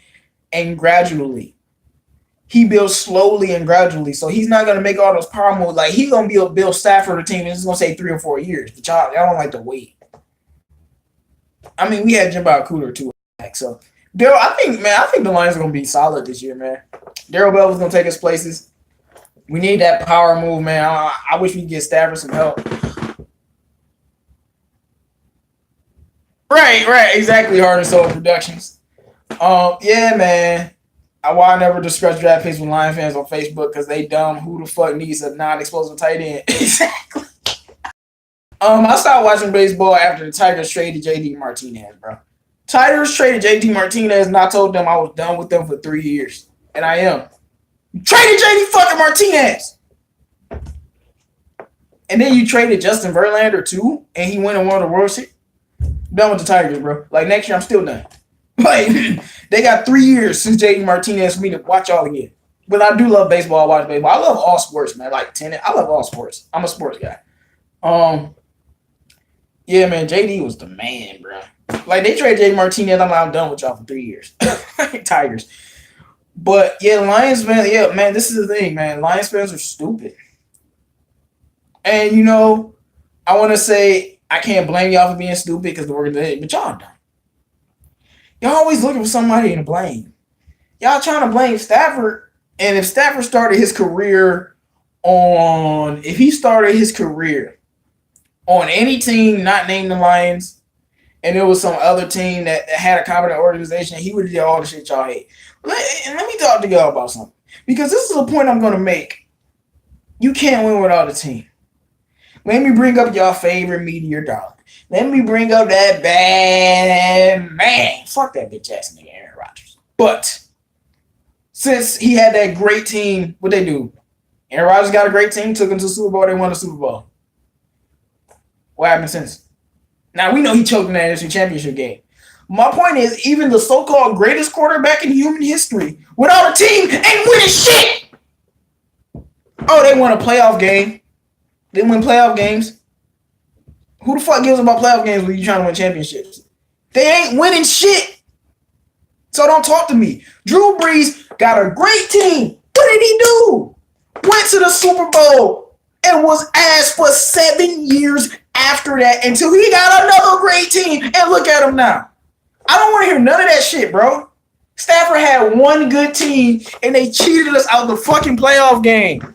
and gradually. So he's not going to make all those power moves. Like, he's going to be a Bill Stafford team, and it's going to say 3 or 4 years. But y'all don't like to wait. I mean, we had Jim Cooter too. So, Daryl, I think the Lions are going to be solid this year, man. Daryl Bell was going to take us places. We need that power move, man. I wish we could get Stafford some help. Right. Exactly, Hard and Soul Productions. Yeah, man. Why I never discuss draft picks with Lion fans on Facebook because they dumb. Who the fuck needs a non-explosive tight end? Exactly. I stopped watching baseball after the Tigers traded JD Martinez, bro. Tigers traded JD Martinez, and I told them I was done with them for 3 years, and I am. Traded JD fucking Martinez, and then you traded Justin Verlander too, and he went and won the World Series. Done with the Tigers, bro. Like next year, I'm still done. Like, they got 3 years since JD Martinez for me to watch y'all again. But I do love baseball. I watch baseball. I love all sports, man. Like tennis. I love all sports. I'm a sports guy. Yeah, man. JD was the man, bro. Like, they traded JD Martinez. I'm done with y'all for 3 years. Tigers. But, yeah, Lions fans, yeah, man, this is the thing, man. Lions fans are stupid. And, you know, I want to say I can't blame y'all for being stupid because the organization, but y'all don't. Y'all always looking for somebody to blame. Y'all trying to blame Stafford. And if Stafford started his career on any team not named the Lions, and there was some other team that had a competent organization, he would do all the shit y'all hate. Let me talk to y'all about something. Because this is a point I'm going to make. You can't win without a team. Let me bring up y'all favorite meteor dollar. Let me bring up that bad man. Fuck that bitch ass nigga Aaron Rodgers. But since he had that great team, what they do? Aaron Rodgers got a great team, took him to the Super Bowl, they won the Super Bowl. What happened since? Now, we know he choked in that NFC Championship game. My point is, even the so-called greatest quarterback in human history, without a team, ain't winning shit. Oh, they won a playoff game. They win playoff games. Who the fuck gives about playoff games when you trying to win championships? They ain't winning shit. So don't talk to me. Drew Brees got a great team. What did he do? Went to the Super Bowl and was ass for 7 years after that until he got another great team. And look at him now. I don't want to hear none of that shit, bro. Stafford had one good team and they cheated us out the fucking playoff game.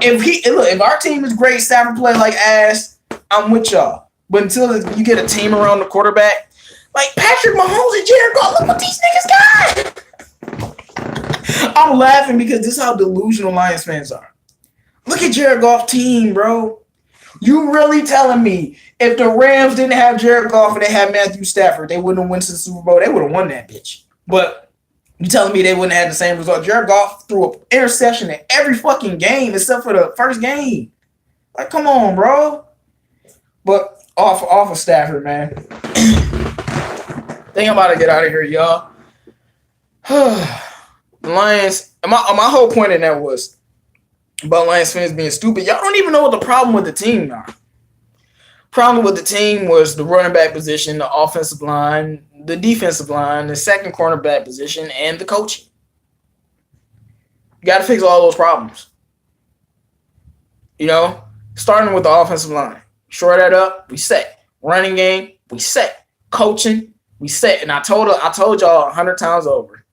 If our team is great, Stafford play like ass, I'm with y'all. But until you get a team around the quarterback, like Patrick Mahomes and Jared Goff, look what these niggas got. I'm laughing because this is how delusional Lions fans are. Look at Jared Goff's team, bro. You really telling me if the Rams didn't have Jared Goff and they had Matthew Stafford, they wouldn't have went to the Super Bowl? They would have won that bitch. But you telling me they wouldn't have had the same result? Jared Goff threw an interception in every fucking game except for the first game. Like, come on, bro. But off of Stafford, man. Think I'm about to get out of here, y'all. The Lions, my whole point in that was about Lions fans being stupid. Y'all don't even know what the problem with the team are. Problem with the team was the running back position, the offensive line, the defensive line, the second cornerback position, and the coaching. You got to fix all those problems. You know, starting with the offensive line. Shore that up, we set. Running game, we set. Coaching, we set. And I told y'all 100 times over.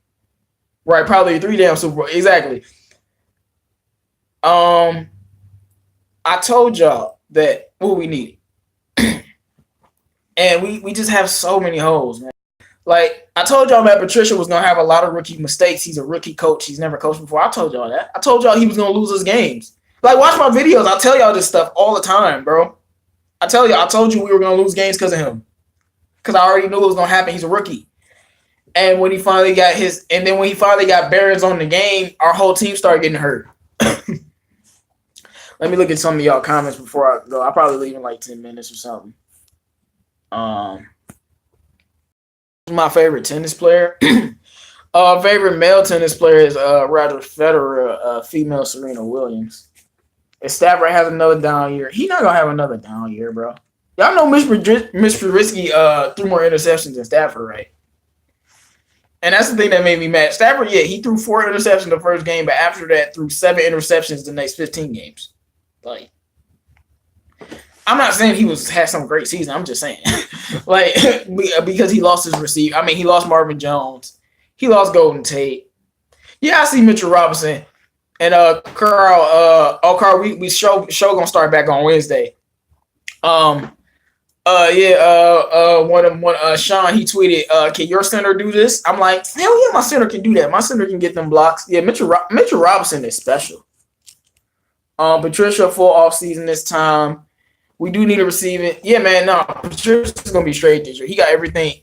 Right, probably 3 damn Super Bowl. Exactly. I told y'all that what we needed. And we just have so many holes, man. Like, I told y'all Matt Patricia was going to have a lot of rookie mistakes. He's a rookie coach. He's never coached before. I told y'all that. I told y'all he was going to lose his games. Like, watch my videos. I tell y'all this stuff all the time, bro. I told you we were going to lose games because of him. Because I already knew it was going to happen. He's a rookie. And when he finally got when he finally got Barons on the game, our whole team started getting hurt. Let me look at some of y'all comments before I go. I'll probably leave in like 10 minutes or something. My favorite tennis player. Favorite male tennis player is Roger Federer, female Serena Williams. If Stafford has another down year, he's not gonna have another down year, bro. Y'all know Mitch Trubisky threw more interceptions than Stafford, right? And that's the thing that made me mad. Stafford, yeah, he threw 4 interceptions the first game, but after that, threw 7 interceptions the next 15 games. Like, I'm not saying he had some great season. I'm just saying, like, because he lost his receiver. I mean, he lost Marvin Jones. He lost Golden Tate. Yeah, I see Mitchell Robinson and Carl. Carl, we show gonna start back on Wednesday. Sean, he tweeted, can your center do this? I'm like, hell yeah, my center can do that. My center can get them blocks. Yeah, Mitchell Robinson is special. Patricia full off season this time. We do need a receiving. Yeah, man, no, Patricia's gonna be straight this year. He got everything.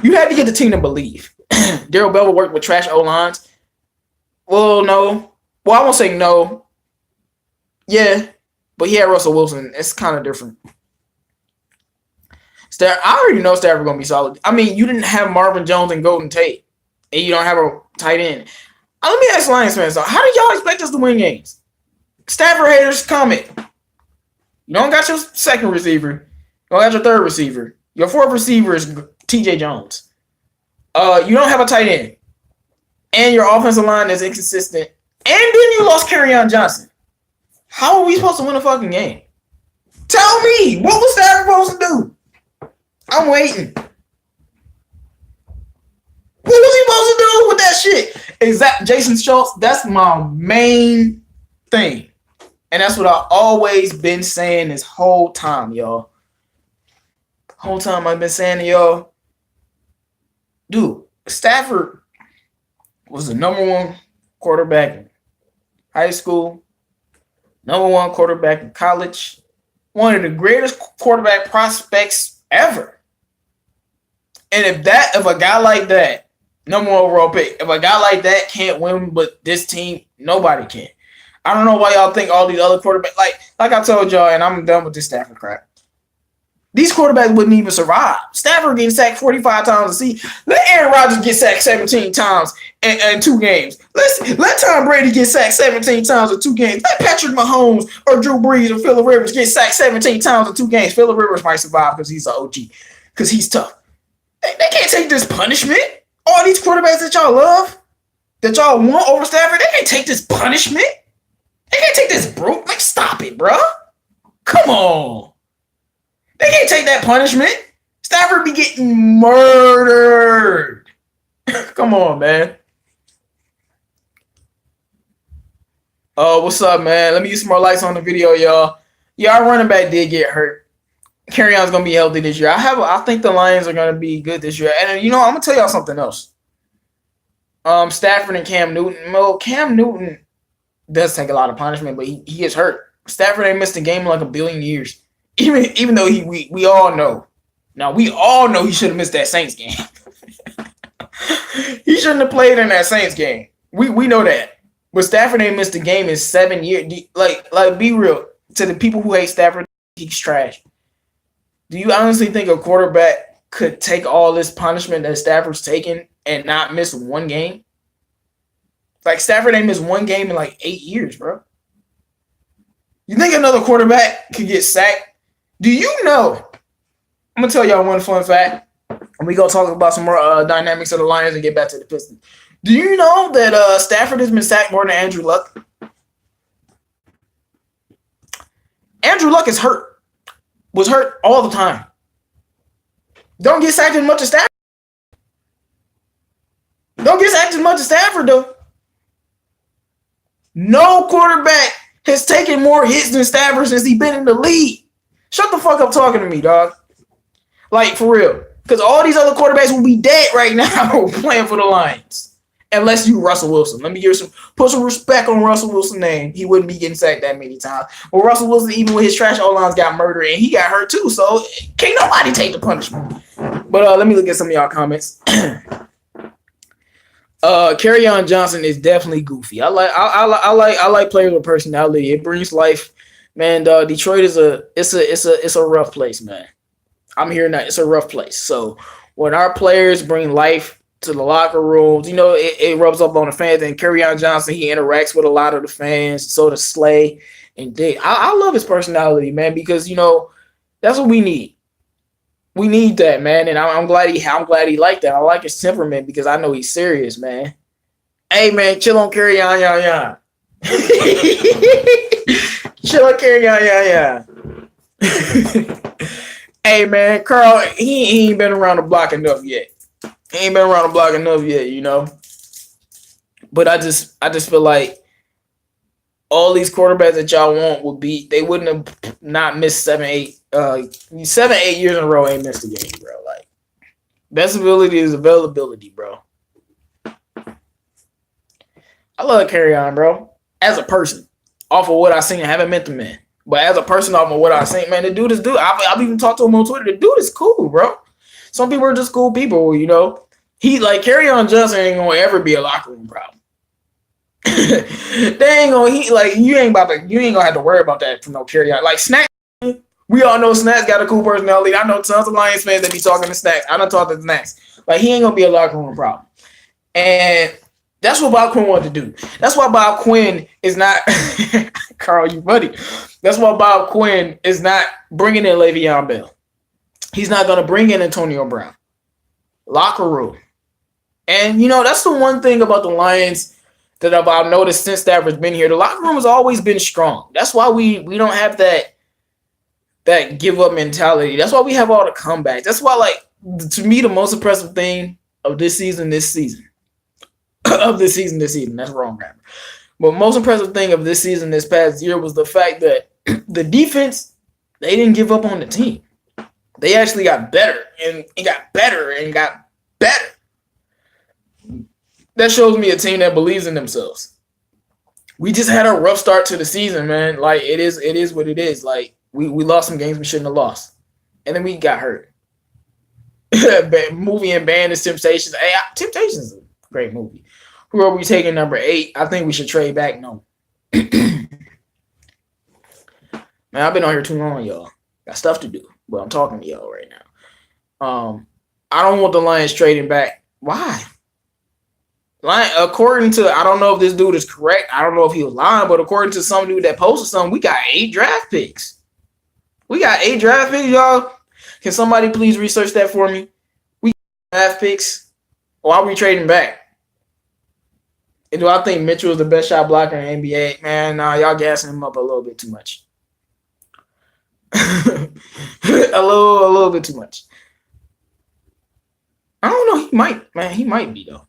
You had to get the team to believe. Daryl Bell worked with trash O-lines. Well, no. Well, I won't say no. Yeah, but he had Russell Wilson. It's kind of different. I already know Stafford going to be solid. I mean, you didn't have Marvin Jones and Golden Tate, and you don't have a tight end. Let me ask Lions fans, so how do y'all expect us to win games? Stafford haters, comment. You don't got your second receiver. You don't got your third receiver. Your fourth receiver is TJ Jones. You don't have a tight end. And your offensive line is inconsistent. And then you lost Kerryon Johnson. How are we supposed to win a fucking game? Tell me, what was Stafford supposed to do? I'm waiting. What was he supposed to do with that shit? Exact, Jason Schultz, that's my main thing. And that's what I've always been saying this whole time, y'all. Whole time I've been saying to y'all, dude, Stafford was the number 1 quarterback in high school, number 1 quarterback in college, one of the greatest quarterback prospects ever. And if a guy like that, number 1 overall pick, if a guy like that can't win, but this team, nobody can. I don't know why y'all think all these other quarterbacks, like I told y'all, and I'm done with this Stafford crap. These quarterbacks wouldn't even survive. Stafford getting sacked 45 times a season. Let Aaron Rodgers get sacked 17 times in 2 games. Let Tom Brady get sacked 17 times in 2 games. Let Patrick Mahomes or Drew Brees or Phillip Rivers get sacked 17 times in 2 games. Phillip Rivers might survive because he's an OG, because he's tough. They can't take this punishment. All these quarterbacks that y'all love, that y'all want over Stafford, they can't take this punishment. They can't take this broke. Like, stop it, bro. Come on. They can't take that punishment. Stafford be getting murdered. Come on, man. What's up, man? Let me get some more likes on the video, y'all. Yeah, our running back did get hurt. Kerryon's gonna be healthy this year. I think the Lions are gonna be good this year. And I'm gonna tell y'all something else. Stafford and Cam Newton. Well, Cam Newton does take a lot of punishment, but he gets hurt. Stafford ain't missed a game in like a billion years. Even though we all know. Now we all know he should have missed that Saints game. He shouldn't have played in that Saints game. We know that. But Stafford ain't missed a game in 7 years. Like be real. To the people who hate Stafford, he's trash. Do you honestly think a quarterback could take all this punishment that Stafford's taken and not miss one game? Like, Stafford ain't missed one game in like 8 years, bro. You think another quarterback could get sacked? Do you know? I'm going to tell y'all one fun fact. And we going to talk about some more dynamics of the Lions and get back to the Pistons. Do you know that Stafford has been sacked more than Andrew Luck? Andrew Luck is hurt. Was hurt all the time. Don't get sacked as much as Stafford. Don't get sacked as much as Stafford, though. No quarterback has taken more hits than Stafford since he's been in the league. Shut the fuck up talking to me, dog. Like, for real. Because all these other quarterbacks will be dead right now playing for the Lions. Unless you Russell Wilson. Let me put some respect on Russell Wilson's name. He wouldn't be getting sacked that many times. Well, Russell Wilson, even with his trash O-lines, got murdered, and he got hurt too. So can't nobody take the punishment. But let me look at some of y'all comments. Kerryon Johnson is definitely goofy. I like players with personality. It brings life, man. Detroit is a rough place, man. I'm hearing that it's a rough place. So when our players bring life to the locker rooms, you know, it rubs up on the fans. And Kerryon Johnson, he interacts with a lot of the fans. So does Slay and Dick. I love his personality, man, because you know that's what we need. We need that, man, and I'm glad he liked that. I like his temperament because I know he's serious, man. Hey, man, chill on Kerryon, yeah. Chill on Kerryon, yeah. Hey, man, Carl, he ain't been around the block enough yet. You know. But I just feel like all these quarterbacks that y'all want they wouldn't have not missed 7, 8 years in a row ain't missed a game, bro. Like, best ability is availability, bro. I love Kerryon, bro. As a person, off of what I seen, I haven't met the man. But as a person, off of what I seen, man, the dude is I've even talked to him on Twitter. The dude is cool, bro. Some people are just cool people, you know. He like Kerryon Johnson ain't gonna ever be a locker room problem. They ain't gonna you ain't gonna have to worry about that from no Kerryon. Like Snack, we all know Snack's got a cool personality. I know tons of Lions fans that be talking to Snacks. I don't talk to Snacks. Like, he ain't gonna be a locker room problem. And that's what Bob Quinn wanted to do. That's why Bob Quinn is not Carl, you buddy. That's why Bob Quinn is not bringing in Le'Veon Bell. He's not gonna bring in Antonio Brown. Locker room. And you know, that's the one thing about the Lions that I've noticed since Stafford's been here. The locker room has always been strong. That's why we don't have that give up mentality. That's why we have all the comebacks. That's why, like, to me, the most impressive thing of this season. That's wrong grammar. But most impressive thing of this season, this past year, was the fact that the defense, they didn't give up on the team. They actually got better and got better and got better. That shows me a team that believes in themselves. We just had a rough start to the season, man. Like, it is what it is. Like, we lost some games we shouldn't have lost. And then we got hurt. Movie and band is Temptations. Hey, Temptations is a great movie. Who are we taking number 8? I think we should trade back. No. Man, I've been on here too long, y'all. Got stuff to do. But I'm talking to y'all right now. I don't want the Lions trading back. Why? According to, I don't know if this dude is correct. I don't know if he was lying, but according to some dude that posted something, we got 8 draft picks. We got 8 draft picks, y'all. Can somebody please research that for me? We got draft picks. Why are we trading back? And do I think Mitchell is the best shot blocker in the NBA? Man, nah, y'all gassing him up a little bit too much. a little bit too much. I don't know. He might, man. He might be, though.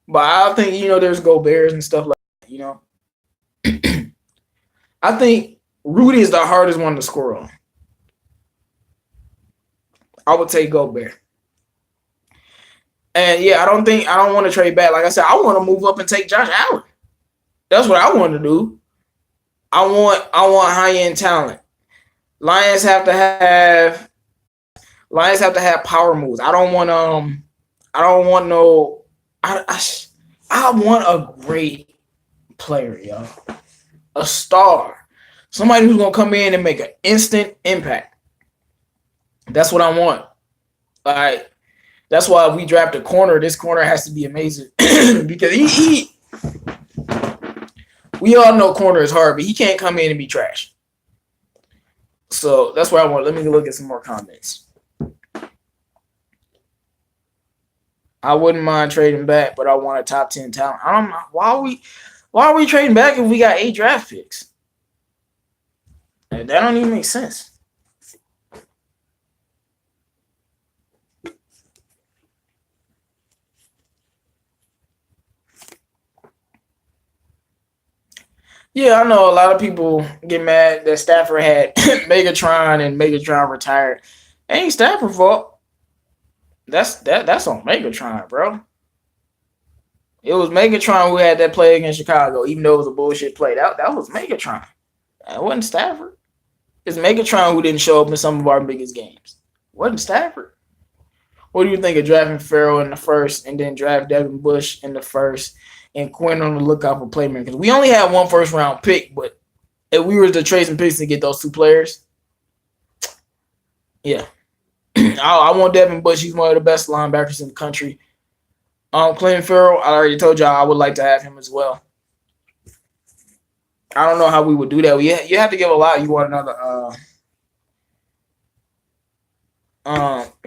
But I think, you know, there's Gobert's and stuff like that, you know. I think Rudy is the hardest one to score on. I would take Gobert. And yeah, I don't want to trade back. Like I said, I want to move up and take Josh Allen. That's what I want to do. I want high end talent. Lions have to have Lions have to have power moves. I don't want no I want a great player, yo. A star. Somebody who's gonna come in and make an instant impact. That's what I want. Like that's why if we draft a corner, this corner has to be amazing. Because we all know corner is hard, but he can't come in and be trash. So that's what I want. Let me look at some more comments. I wouldn't mind trading back, but I want a top 10 talent. I don't know why are we trading back if we got 8 draft picks? That don't even make sense. Yeah, I know a lot of people get mad that Stafford had Megatron and Megatron retired. Ain't Stafford's fault. That's on Megatron, bro. It was Megatron who had that play against Chicago, even though it was a bullshit play. That was Megatron. It wasn't Stafford. It's Megatron who didn't show up in some of our biggest games. It wasn't Stafford. What do you think of drafting Farrell in the first and then draft Devin Bush in the first and Quinn on the lookout for playmakers? We only had one first round pick, but if we were to trade some picks to get those 2 players, yeah. I want Devin Bush. He's one of the best linebackers in the country. Clinton Farrell, I already told y'all I would like to have him as well. I don't know how we would do that. You have to give a lot. You want another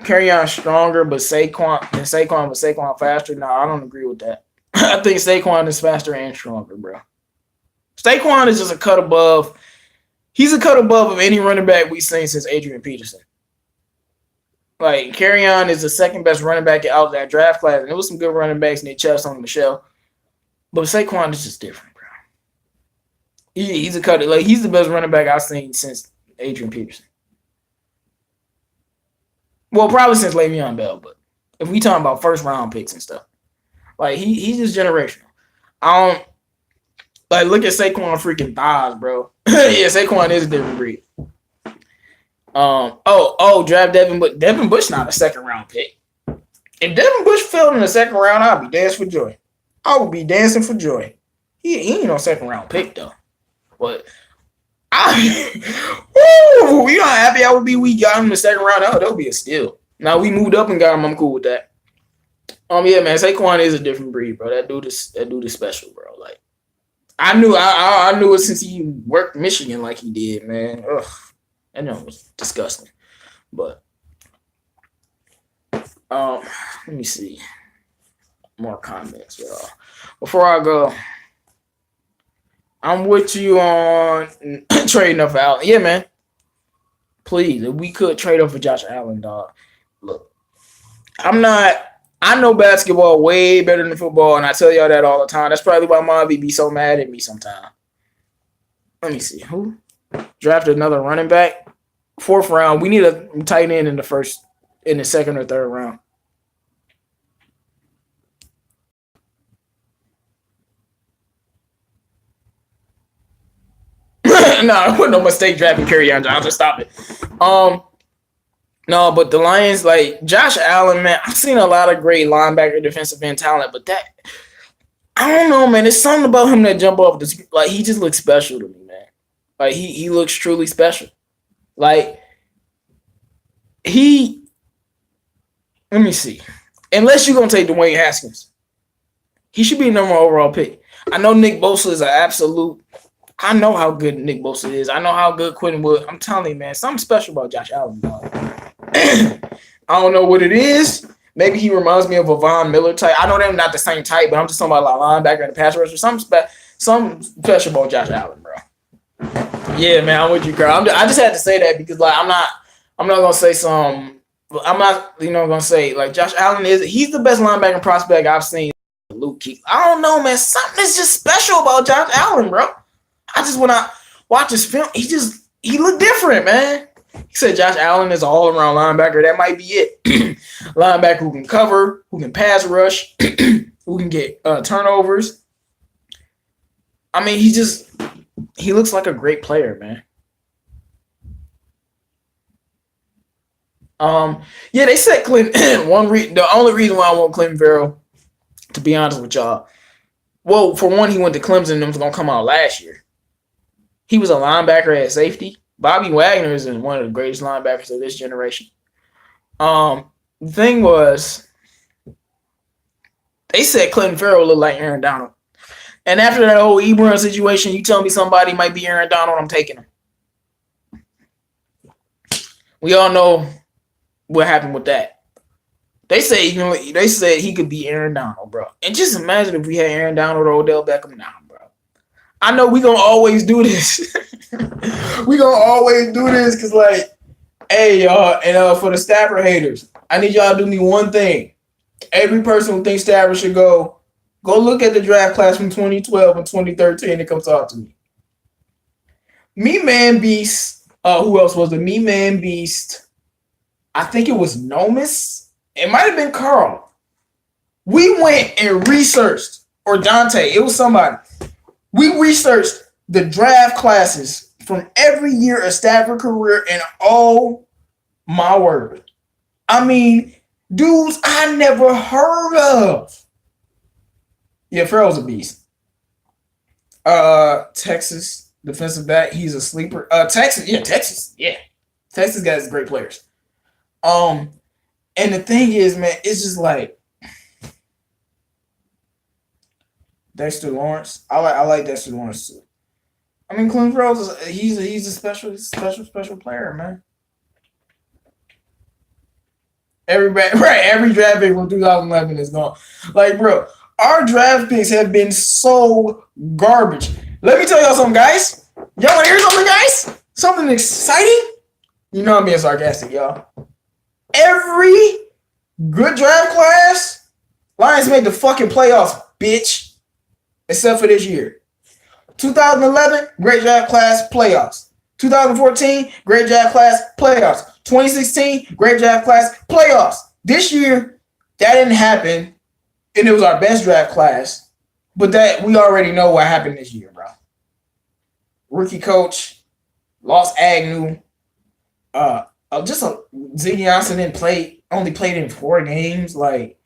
carry on stronger, but Saquon faster. No, I don't agree with that. I think Saquon is faster and stronger, bro. Saquon is just a cut above. He's a cut above of any running back we've seen since Adrian Peterson. Like, Carryon is the second best running back out of that draft class, and there was some good running backs in their chest on Michelle. But Saquon is just different, bro. He's a cut. Like, he's the best running back I've seen since Adrian Peterson. Well, probably since Le'Veon Bell, but if we talking about first round picks and stuff, like he's just generational. Like, look at Saquon freaking thighs, bro. Yeah, Saquon is a different breed. Draft Devin, but Devin Bush not a second round pick. If Devin Bush fell in the second round, I'd be dancing for joy. I would be dancing for joy. He ain't no second round pick though. But you know how happy I would be we got him in the second round. That would be a steal. Now we moved up and got him. I'm cool with that. Yeah, man, Saquon is a different breed, bro. That dude is special, bro. Like I knew it since he worked Michigan like he did, man. Ugh. I know it was disgusting. But let me see. More comments, y'all. Before I go, I'm with you on trading up for Allen. Yeah, man. Please, if we could trade up for Josh Allen, dog. Look, I know basketball way better than football, and I tell y'all that all the time. That's probably why Mommy be so mad at me sometimes. Let me see. Who? Drafted another running back. 4th round. We need a tight end in the 2nd or 3rd round. No, it wasn't no mistake drafting Kerryon Johnson. Stop it. No, but the Lions, like Josh Allen, man, I've seen a lot of great linebacker defensive end talent, but I don't know, man. There's something about him that jump off the screen. Like, he just looks special to me, man. Like, he looks truly special. Like, let me see. Unless you're going to take Dwayne Haskins, he should be the number 1 overall pick. I know Nick Bosa is an absolute. I know how good Nick Bosa is. I know how good Quentin Wood. I'm telling you, man, something special about Josh Allen, dog. I don't know what it is. Maybe he reminds me of a Von Miller type. I know they're not the same type, but I'm just talking about like linebacker and the pass rusher. Something special about Josh Allen, bro. Yeah, man, I'm with you, girl. I just had to say that because, like, I'm not gonna say some. I'm not, gonna say like Josh Allen he's the best linebacker prospect I've seen. Luke Keith. I don't know, man. Something is just special about Josh Allen, bro. I just when I watch his film, he looked different, man. He said Josh Allen is an all-around linebacker. That might be it. Linebacker who can cover, who can pass rush, who can get turnovers. I mean, he looks like a great player, man. Yeah, they said Clinton. The only reason why I want Clinton Farrell, to be honest with y'all, well, for one, he went to Clemson and them was gonna come out last year. He was a linebacker at safety. Bobby Wagner is one of the greatest linebackers of this generation. The thing was, they said Clinton Farrell looked like Aaron Donald. And after that whole Ebron situation, you tell me somebody might be Aaron Donald, I'm taking him. We all know what happened with that. They said he could be Aaron Donald, bro. And just imagine if we had Aaron Donald or Odell Beckham now, bro. I know we gonna always do this. We gonna always do this because, like, hey, y'all, and for the Stafford haters, I need y'all to do me one thing. Every person who thinks Stafford should go look at the draft class from 2012 and 2013 and come talk to me. Me Man Beast, who else was it? Me Man Beast. I think it was Nomis. It might have been Carl. We went and researched, or Dante, it was somebody. We researched the draft classes from every year of Stafford career, and oh my word. I mean, dudes I never heard of. Yeah, Farrell's a beast. Texas defensive back, he's a sleeper. Texas. Texas guys great players. And the thing is, man, it's just like Dexter Lawrence. I like Dexter Lawrence too. I mean, Clinton Farrell, he's a special player, man. Every draft pick from 2011 is gone. Like, bro, our draft picks have been so garbage. Let me tell y'all something, guys. Y'all want to hear something, guys? Something exciting? You know I'm being sarcastic, y'all. Every good draft class, Lions made the fucking playoffs, bitch. Except for this year. 2011, great draft class, playoffs. 2014, great draft class, playoffs. 2016, great draft class, playoffs. This year, that didn't happen, and it was our best draft class. But that we already know what happened this year, bro. Rookie coach, lost Agnew. Ziggy Johnson only played in 4 games. Like,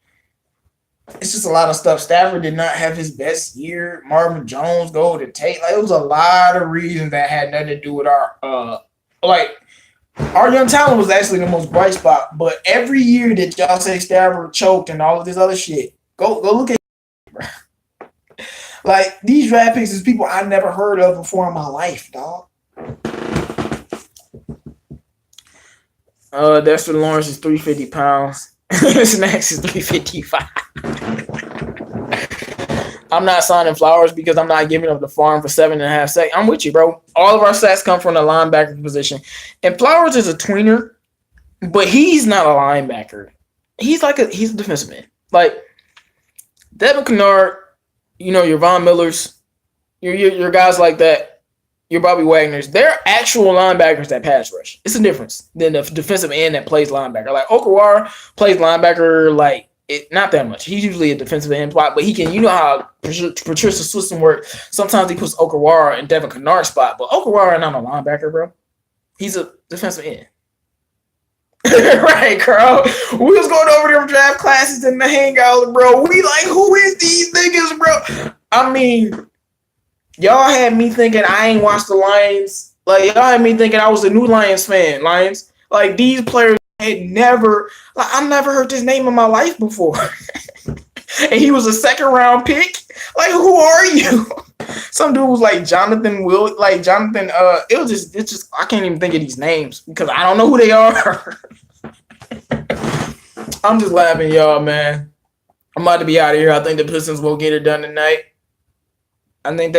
it's just a lot of stuff. Stafford did not have his best year. Marvin Jones go to Tate. Like, it was a lot of reasons that had nothing to do with our young talent was actually the most bright spot. But every year that y'all say Stafford choked and all of this other shit, go look at it. Like, these draft picks is people I never heard of before in my life, dog. Dexter Lawrence is 350 pounds. Snacks is 355. I'm not signing Flowers because I'm not giving up the farm for 7.5 sacks. I'm with you, bro. All of our sacks come from the linebacker position. And Flowers is a tweener, but he's not a linebacker. He's a defensive end. Like, Devin Kennard, your Von Millers, your guys like that, your Bobby Wagners, they're actual linebackers that pass rush. It's a difference than the defensive end that plays linebacker. Like, Okawara plays linebacker not that much. He's usually a defensive end plot, but he can, how Patricia's system works. Sometimes he puts Okawara in Devin Kennard's spot, but Okawara not a linebacker, bro. He's a defensive end. Right, Carl. We was going over them draft classes in the hangout, bro. We like, who is these niggas, bro? I mean, y'all had me thinking I ain't watched the Lions. Like, y'all had me thinking I was a new Lions fan. Lions. Like, these players had never, I've never heard this name in my life before. And he was a 2nd round pick. Like, who are you? Some dude was like Jonathan. It's just, I can't even think of these names because I don't know who they are. I'm just laughing, y'all, man. I'm about to be out of here. I think the Pistons will get it done tonight. I think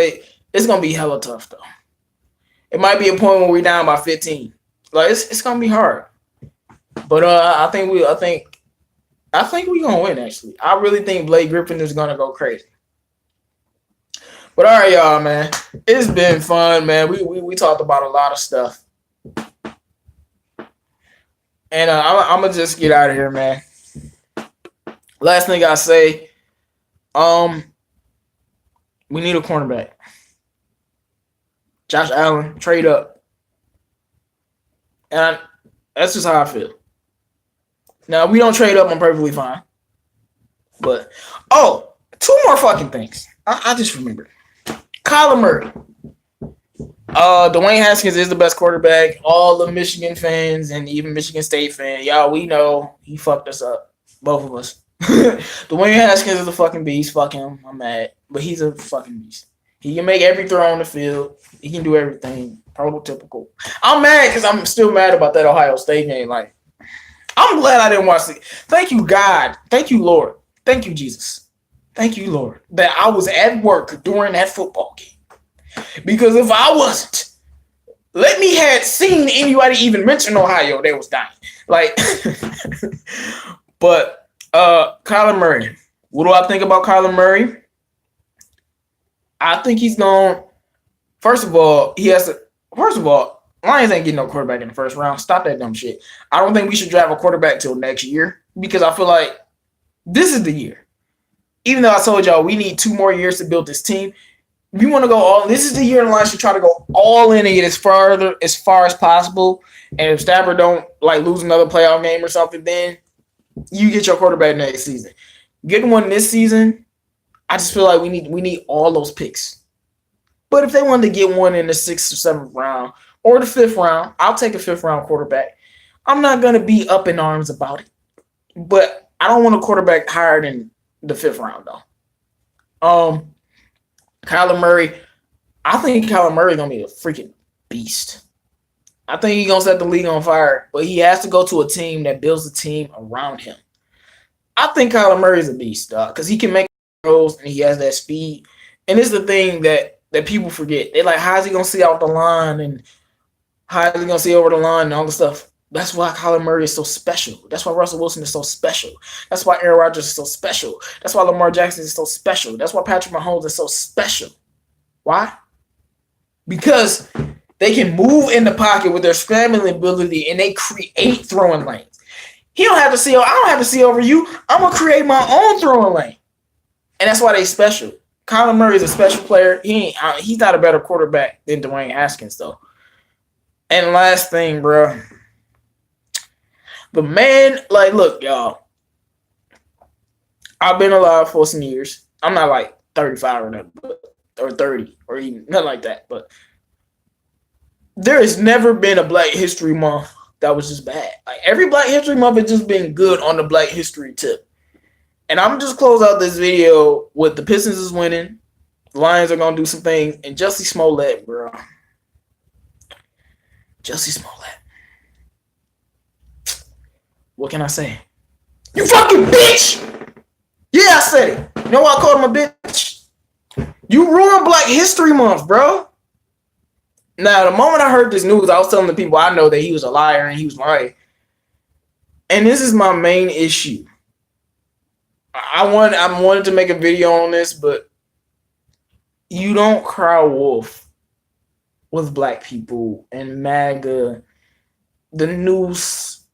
it's gonna be hella tough though. It might be a point where we're down by 15. Like, it's gonna be hard. But I think we're gonna win. Actually, I really think Blake Griffin is gonna go crazy. But all right, y'all, man, it's been fun, man. We talked about a lot of stuff. And I'm gonna just get out of here, man. Last thing I say, we need a cornerback. Josh Allen, trade up. And that's just how I feel. Now, if we don't trade up, I'm perfectly fine. But, two more fucking things. I just remembered. Kyler Murray. Dwayne Haskins is the best quarterback. All the Michigan fans and even Michigan State fans, y'all, we know he fucked us up. Both of us. Dwayne Haskins is a fucking beast. Fuck him. I'm mad. But he's a fucking beast. He can make every throw on the field. He can do everything. Prototypical. I'm mad because I'm still mad about that Ohio State game. Like, I'm glad I didn't watch it. Thank you, God. Thank you, Lord. Thank you, Jesus. Thank you, Lord, that I was at work during that football game. Because if I wasn't, let me had seen anybody even mention Ohio, they was dying. Like, but Kyler Murray. What do I think about Kyler Murray? I think he's going. First of all, Lions ain't getting no quarterback in the first round. Stop that dumb shit. I don't think we should draft a quarterback till next year because I feel like this is the year. Even though I told y'all we need 2 more years to build this team, we want to go all. This is the year the Lions should try to go all in and get as far as possible. And if Stafford don't like lose another playoff game or something, then you get your quarterback next season. Getting one this season, I just feel like we need all those picks. But if they wanted to get one in the 6th or 7th round or the 5th round, I'll take a 5th round quarterback. I'm not gonna be up in arms about it, but I don't want a quarterback higher than the 5th round though. Kyler Murray, I think Kyler Murray is gonna be a freaking beast. I think he's gonna set the league on fire, but he has to go to a team that builds a team around him. I think Kyler Murray is a beast, because he can make throws and he has that speed. And it's the thing that people forget. They're like, how's he gonna see out the line and how is he gonna see over the line and all the stuff? That's why Kyler Murray is so special. That's why Russell Wilson is so special. That's why Aaron Rodgers is so special. That's why Lamar Jackson is so special. That's why Patrick Mahomes is so special. Why? Because they can move in the pocket with their scrambling ability and they create throwing lanes. I don't have to see over you. I'm gonna create my own throwing lane. And that's why they special. Kyler Murray is a special player. He's not a better quarterback than Dwayne Haskins, though. And last thing, bro. The man, like, look, y'all. I've been alive for some years. I'm not like 35 or nothing, or 30 or even nothing like that. But there has never been a Black History Month that was just bad. Like, every Black History Month has just been good on the Black History tip. And I'm just close out this video with the Pistons is winning. The Lions are going to do some things. And Jussie Smollett, bro. Jussie Smollett. What can I say? You fucking bitch! Yeah, I said it. You know why I called him a bitch? You ruined Black History Month, bro. Now, the moment I heard this news, I was telling the people I know that he was a liar and he was lying. And this is my main issue. I wanted to make a video on this, but you don't cry wolf with Black people and MAGA. The news,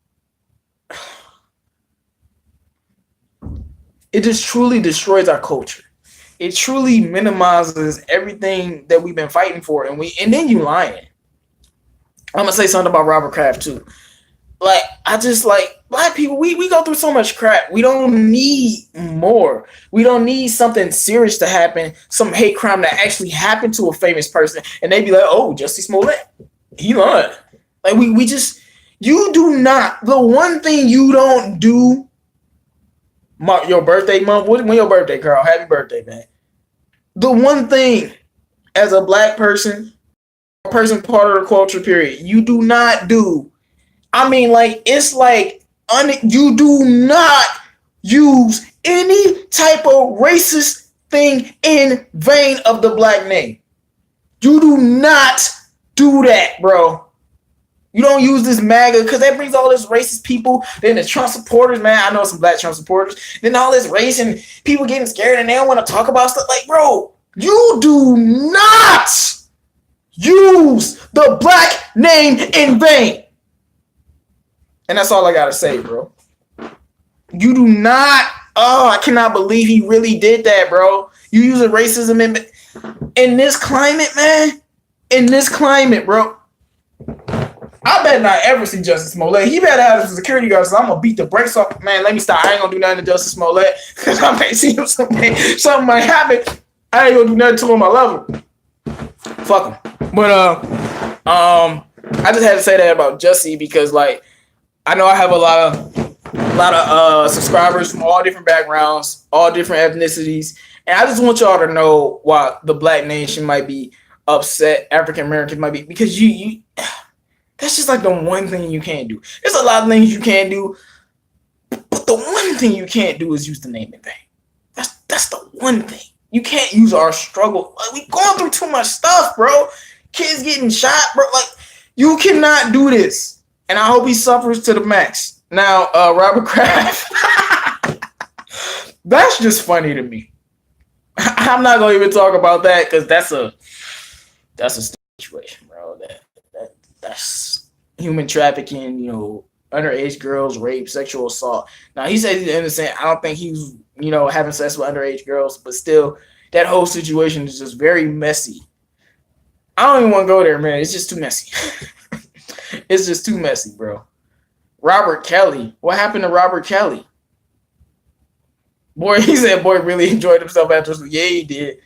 it just truly destroys our culture. It truly minimizes everything that we've been fighting for, and then you lying. I'm gonna say something about Robert Kraft too. Like, I just like Black people, we go through so much crap. We don't need more. We don't need something serious to happen, some hate crime that actually happened to a famous person, and they be like, oh, Jussie Smollett, he lied. Like, we just, you do not, the one thing you don't do, your birthday month, when your birthday, Carl? Happy birthday, man. The one thing as a Black person, a person part of the culture, period, you do not do. I mean, like, it's like you do not use any type of racist thing in vain of the Black name. You do not do that, bro. You don't use this MAGA because that brings all this racist people. Then the Trump supporters, man. I know some Black Trump supporters. Then all this race and people getting scared and they don't want to talk about stuff. Like, bro, you do not use the Black name in vain. And that's all I gotta say, bro. You do not. Oh, I cannot believe he really did that, bro. You using racism in this climate, man. In this climate, bro. I better not ever see Justice Smollett. He better have some security guards. So I'm gonna beat the brakes off. Man, let me stop. I ain't gonna do nothing to Justice Smollett because I may see him something might happen. I ain't gonna do nothing to him. I love him. Fuck him. But I just had to say that about Jussie because like I know I have a lot of subscribers from all different backgrounds, all different ethnicities, and I just want y'all to know why the Black nation might be upset. African Americans might be because you. That's just like the one thing you can't do. There's a lot of things you can't do, but the one thing you can't do is use the name in vain. That's the one thing. You can't use our struggle. Like, we going through too much stuff, bro. Kids getting shot, bro. Like, you cannot do this. And I hope he suffers to the max. Now, Robert Kraft. That's just funny to me. I'm not gonna even talk about that because that's a situation, bro. That's human trafficking, underage girls, rape, sexual assault. Now he says he's innocent. I don't think he's, having sex with underage girls, but still, that whole situation is just very messy. I don't even want to go there, man. It's just too messy. It's just too messy, bro. Robert Kelly. What happened to Robert Kelly? Boy, he said, boy, really enjoyed himself after. Yeah, he did.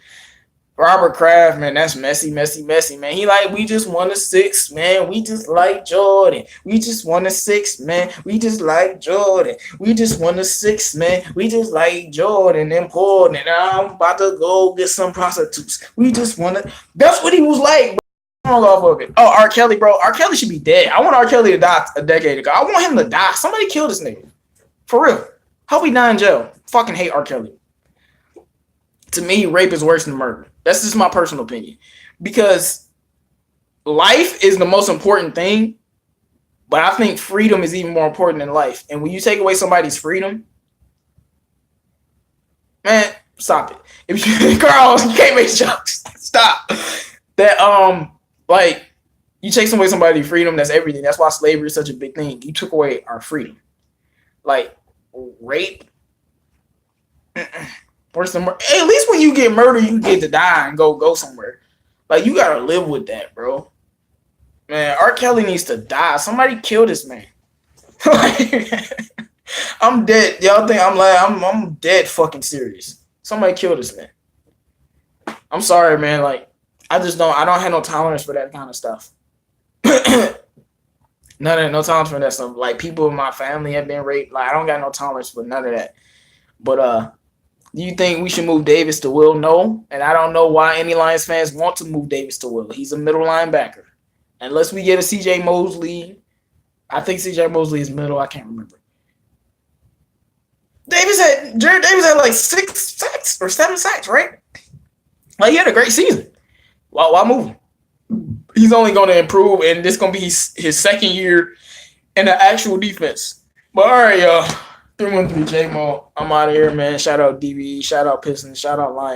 Robert Kraft, man, that's messy, man. He like, we just won a 6, man. We just like Jordan. We just won a 6, man. We just like Jordan. We just won a 6, man. We just like Jordan and Portland. And I'm about to go get some prostitutes. We just won it. That's what he was like, bro. All off of it. Oh, R. Kelly, bro. R. Kelly should be dead. I want R. Kelly to die a decade ago. I want him to die. Somebody kill this nigga. For real. Hope he die in jail. Fucking hate R. Kelly. To me, rape is worse than murder. That's just my personal opinion. Because life is the most important thing, but I think freedom is even more important than life. And when you take away somebody's freedom, man, stop it. If you, Carl, you can't make jokes. Stop. That like you take away somebody's freedom, that's everything. That's why slavery is such a big thing. You took away our freedom. Like rape. Worse than murder. Hey, at least when you get murdered, you get to die and go somewhere. Like, you gotta live with that, bro. Man, R. Kelly needs to die. Somebody kill this man. I'm dead. Y'all think I'm dead fucking serious. Somebody kill this man. I'm sorry, man. Like, I don't have no tolerance for that kind of stuff. No tolerance for that stuff. Like, people in my family have been raped. Like, I don't got no tolerance for none of that. But do you think we should move Davis to Will? No. And I don't know why any Lions fans want to move Davis to Will. He's a middle linebacker. Unless we get a CJ Mosley. I think CJ Mosley is middle. I can't remember. Jared Davis had like 6 sacks or 7 sacks, right? Like, he had a great season. Why move him? He's only going to improve, and this is going to be his second year in the actual defense. But all right, y'all. 313 J-Mo. I'm out of here, man. Shout out DB. Shout out Pistons. Shout out Lions.